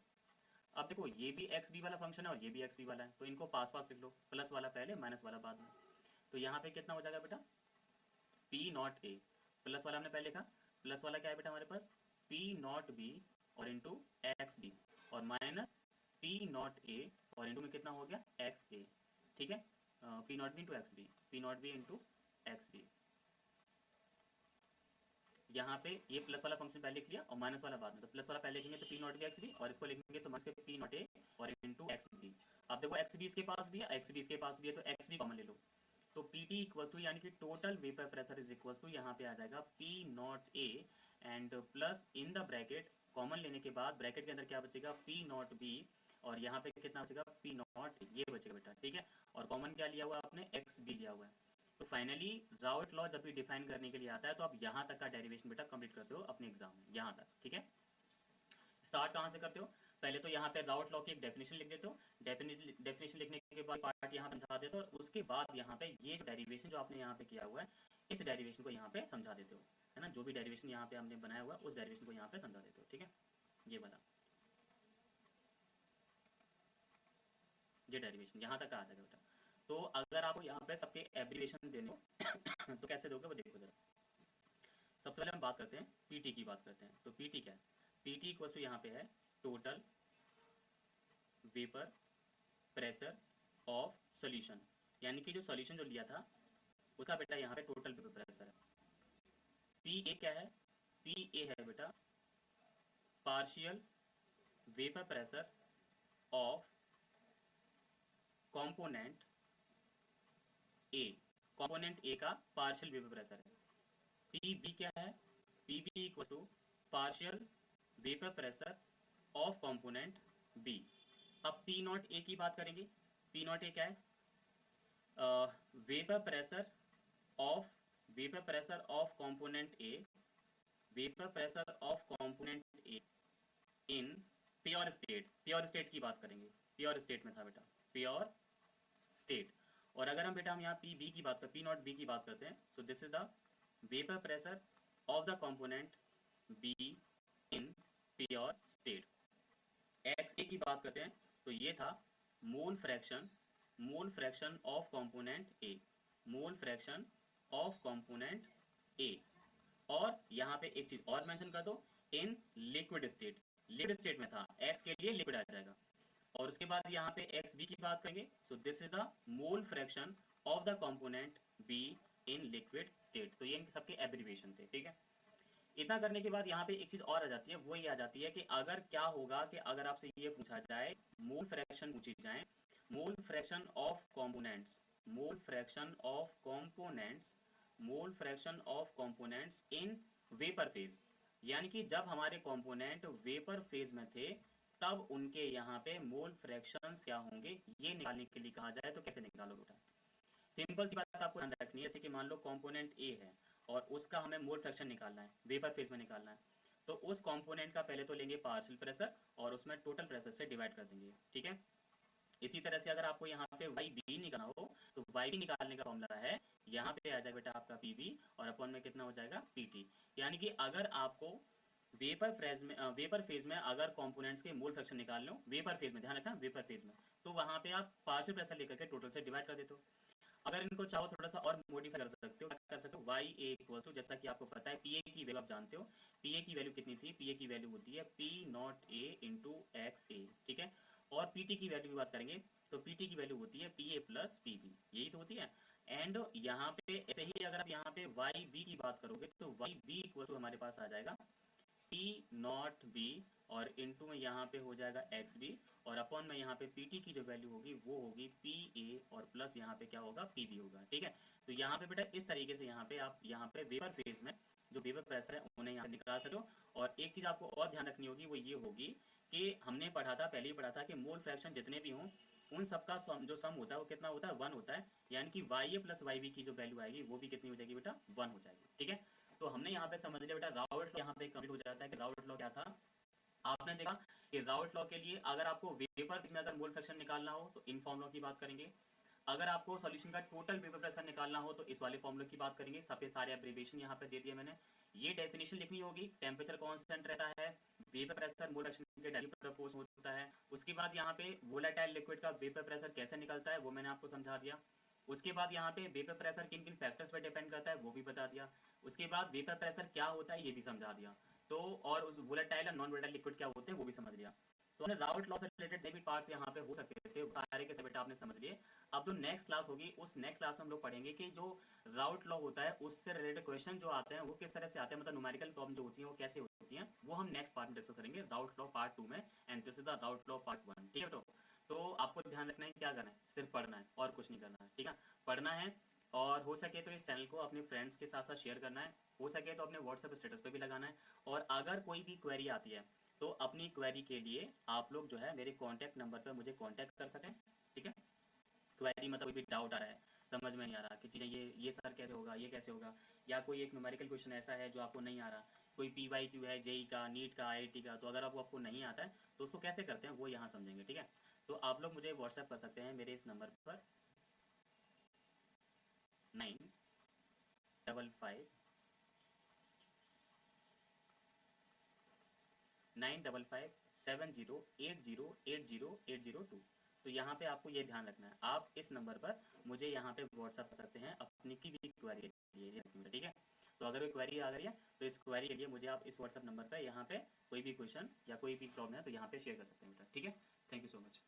अब देखो ये भी एक्स बी वाला फंक्शन है और ये भी एक्स बी वाला है, तो इनको पास पास लिख लो, प्लस वाला पहले माइनस वाला बाद में। तो यहाँ पे कितना हो जाएगा बेटा, P नॉट ए, प्लस वाला हमने पहले लिखा, प्लस वाला क्या है बेटा हमारे पास, P नॉट बी और इंटू एक्स बी, और माइनस P नॉट ए और इंटू में कितना हो गया एक्स ए, ठीक है, P naught b into x b, P naught b into x b. यहाँ पे ये प्लस वाला फंक्शन पहले लिख लिया और माइनस वाला बाद में, तो प्लस वाला पहले लिखेंगे तो P naught b x b, और इसको लिखेंगे तो माइनस के P नॉट ए और इंटू एक्स बी। अब देखो एक्स बी इसके पास भी है, एक्स बी इसके पास भी है, तो एक्स बी कॉमन ले लो, तो पी टी इक्वल्स टू यानी कि total vapour pressure is equals to यहाँ पे आ जाएगा P naught a and plus in the bracket, common लेने के बाद ब्रैकेट के अंदर क्या बचेगा, P नॉट बी, और यहाँ पे कितना बचेगा, P नॉट ये बचेगा बेटा, ठीक है। और कॉमन क्या लिया हुआ है आपने, एक्स बी लिया हुआ है। तो फाइनली राउट लॉ जब भी डिफाइन करने के लिए आता है तो आप यहाँ तक का डेरिवेशन बेटा कंप्लीट करते हो अपने एग्जाम में, यहाँ तक, ठीक है। स्टार्ट कहाँ से करते हो, पहले तो यहाँ पे राउट लॉ की एक डेफिनेशन लिख देते हो, डेफिनेशन लिखने के बाद पार्ट यहाँ समझा देते हो, और उसके बाद यहाँ पे ये डेरिवेशन जो आपने यहाँ पे किया हुआ है इस डेरिवेशन को यहाँ पे समझा देते हो, है ना, जो भी डेरिवेशन यहाँ पे हमने बनाया हुआ है उस डेरिवेशन को यहाँ पे समझा देते हो, ठीक है। ये वाला ये डेरिवेशन यहाँ तक आ जाएगा बेटा। तो अगर आपको यहाँ पे सबके एब्रीवेशन देने हो तो कैसे दोगे वो देखो जरा। सबसे पहले हम बात करते हैं पीटी की बात करते हैं, तो पीटी क्या है, पीटी इक्वल्स टू यहाँ पे है total vapour pressure of solution, यानी कि जो सॉल्यूशन जो लिया था उसका बेटा यहाँ पे टोटल वेपर प्रेशर है। पी ए क्या है, पी ए है बेटा partial vapour pressure of component a, component a का पार्शियल वेपर प्रेशर है। पी बी क्या है, p b equal to partial vapour pressure of component b. अब पी नॉट ए की बात करेंगे, पी नॉट ए क्या है, vapour pressure of component a, vapour pressure of component a in pure state, pure state की बात करेंगे, pure state में था बेटा, प्योर स्टेट। और अगर हम बेटा हम यहाँ पी बी की बात करते, पी नॉट बी की बात करते हैं, so this is the vapour pressure of the component B in pure state. X A की बात करते हैं तो ये था mole fraction of component A, mole fraction of component A. और यहाँ पे एक चीज और मेंशन कर दो, in liquid state, liquid state में था, एक्स के लिए लिक्विड आ जाएगा। और उसके बाद यहाँ पे एक्स बी की बात करेंगे, सो this is the mole fraction of the component B in liquid state. तो ये इनके सबके एब्रीविएशन थे, ठीक है। इतना करने के बाद यहाँ पे एक चीज और आ जाती है, वो ये आ जाती है कि अगर क्या होगा कि अगर आपसे ये पूछा जाए, मोल फ्रैक्शन पूछी जाए, मोल fraction of components, mole fraction of components, mole fraction of components in vapour phase, यानी कि जब हमारे कंपोनेंट वेपर फेज में थे तब उनके यहाँ पे मोल फ्रैक्शंस क्या होंगे, ये निकालने के लिए कहा जाए तो कैसे निकालोगे बेटा। सिंपल सी बात आपको ध्यान रखनी है, जैसे कि मान लो कंपोनेंट ए है और उसका हमें मोल फ्रैक्शन निकालना है, वेपर फेज में निकालना है, तो उस कंपोनेंट का पहले तो लेंगे पार्शियल प्रेशर और उसमें टोटल प्रेशर से डिवाइड कर देंगे, ठीक है। इसी तरह से अगर आपको यहाँ पे वाई बी निकालना हो तो वाई बी निकालने का फॉर्मूला है, यहाँ पे आ जाएगा बेटा आपका पी बी और अपन में कितना हो जाएगा पी टी। यानी कि अगर आपको वेपर फेज में अगर कंपोनेंट्स के मोल फ्रैक्शन निकाल लो, वेपर फेज में ध्यान रखना, वेपर फेज में, तो वहां पे आप पार्शियल प्रेशर लेकर के टोटल से डिवाइड कर देते हो। अगर इनको चाहो थोड़ा सा और मॉडिफाई कर सकते हो, क्या कर सकते हो, वाई ए इक्वल टू, जैसा कि आपको पता है पी ए की वैल्यू आप जानते हो, पी ए की वैल्यू कितनी थी, पी ए की वैल्यू होती है P not A into X A, ठीक है। और पी टी की वैल्यू की बात करेंगे तो पी टी की वैल्यू होती है p a plus p b, यही तो होती है। एंड यहाँ पे ऐसे ही अगर आप यहाँ पे वाई बी की बात करोगे तो वाई बी इक्वल टू हमारे पास आ जाएगा पी नॉट बी और इनटू में यहाँ पे हो जाएगा एक्स बी और अपॉन में यहाँ पे पी टी की जो वैल्यू होगी वो होगी पी ए और प्लस यहाँ पे क्या होगा पी बी होगा, ठीक है। तो यहाँ पे बेटा इस तरीके से यहाँ पे आप यहाँ पे वेपर फेज में जो वेपर प्रेशर है उन्हें यहाँ निकाल सकते हो। और एक चीज आपको और ध्यान रखनी होगी वो ये होगी कि हमने पढ़ा था, पहले ही पढ़ा था कि मोल फ्रैक्शन जितने भी हों उन सबका जो सम होता है वो कितना होता है, वन होता है। यानी कि वाई ए प्लस वाई बी की जो वैल्यू आएगी वो भी कितनी हो जाएगी बेटा, वन हो जाएगी, ठीक है। तो हमने यहाँ पे समझ लिया बेटा राउल्ट लॉ यहाँ पे कंप्लीट हो जाता है कि राउल्ट लॉ क्या था। आपने देखा कि राउल्ट लॉ के लिए अगर आपको वेपर में अगर मोल फ्रैक्शन निकालना हो तो इन फॉर्मूलों की बात करेंगे, अगर आपको सॉल्यूशन का टोटल वेपर प्रेशर निकालना हो तो इस वाले फॉर्मूले की बात करेंगे। सबके सारे एब्रिविएशन यहाँ पे दे दिए मैंने। ये डेफिनेशन लिखनी होगी, टेम्परेचर कांस्टेंट रहता है, वेपर प्रेशर मोल फ्रैक्शन के डायरेक्ट प्रोपोर्शनल होता है। उसके बाद यहाँ पे वोलेटाइल लिक्विड का वेपर प्रेशर कैसे निकलता है वो मैंने आपको समझा दिया। उसके बाद यहाँ पे वेपर प्रेशर किन किन फैक्टर्स पर डिपेंड करता है वो भी बता दिया। उसके बाद वेपर प्रेशर क्या होता है ये भी समझा दिया। तो और उस वोलेटाइल और नॉन वोलेटाइल लिक्विड क्या होते हैं वो भी समझ लिया। तो हमने राउल्ट लॉ से रिलेटेड भी पार्ट्स यहाँ पे हो सकते थे, सारे के बेटा आपने समझ लिए। अब जो नेक्स्ट क्लास होगी उस नेक्स्ट क्लास में हम लोग पढ़ेंगे कि जो राउल्ट लॉ होता है उससे रिलेटेड क्वेश्चन जो आते हैं वो किस तरह से आते हैं, मतलब न्यूमेरिकल प्रॉब्लम जो होती है वो कैसे होती हैं, वो हम नेक्स्ट पार्ट में डिस्कस करेंगे राउल्ट लॉ पार्ट 2 में। And this is the Raoult law part 1, ठीक है। तो आपको ध्यान रखना है, क्या करना है, सिर्फ पढ़ना है और कुछ नहीं करना है, ठीक है। पढ़ना है और हो सके तो इस चैनल को अपने फ्रेंड्स के साथ साथ शेयर करना है, हो सके तो अपने व्हाट्सएप स्टेटस पे भी लगाना है। और अगर कोई भी क्वेरी आती है तो अपनी क्वेरी के लिए आप लोग जो है मेरे कॉन्टैक्ट नंबर पर मुझे कॉन्टैक्ट कर सकें, ठीक है। क्वेरी मतलब कोई भी डाउट आ रहा है, समझ में नहीं आ रहा कि चीज़ें ये सर कैसे होगा, ये कैसे होगा, या कोई एक न्यूमेरिकल क्वेश्चन ऐसा है जो आपको नहीं आ रहा, कोई पी वाई क्यू है जेई का, नीट का, आईआईटी का, तो अगर आपको नहीं आता है तो उसको कैसे करते हैं वो यहाँ समझेंगे, ठीक है। तो आप लोग मुझे व्हाट्सएप कर सकते हैं मेरे इस नंबर पर 955 955 7080808082। तो यहाँ पे आपको ये ध्यान रखना है, आप इस नंबर पर मुझे यहाँ पे व्हाट्सअप कर सकते हैं अपनी की भी क्वेरी के लिए, ठीक है। तो अगर कोई क्वेरी आ रही है तो इस क्वेरी के लिए मुझे आप इस व्हाट्सअप नंबर पर यहाँ पे कोई भी क्वेश्चन या कोई भी प्रॉब्लम है तो यहाँ पे शेयर कर सकते हैं बेटा, ठीक है। Thank you so much.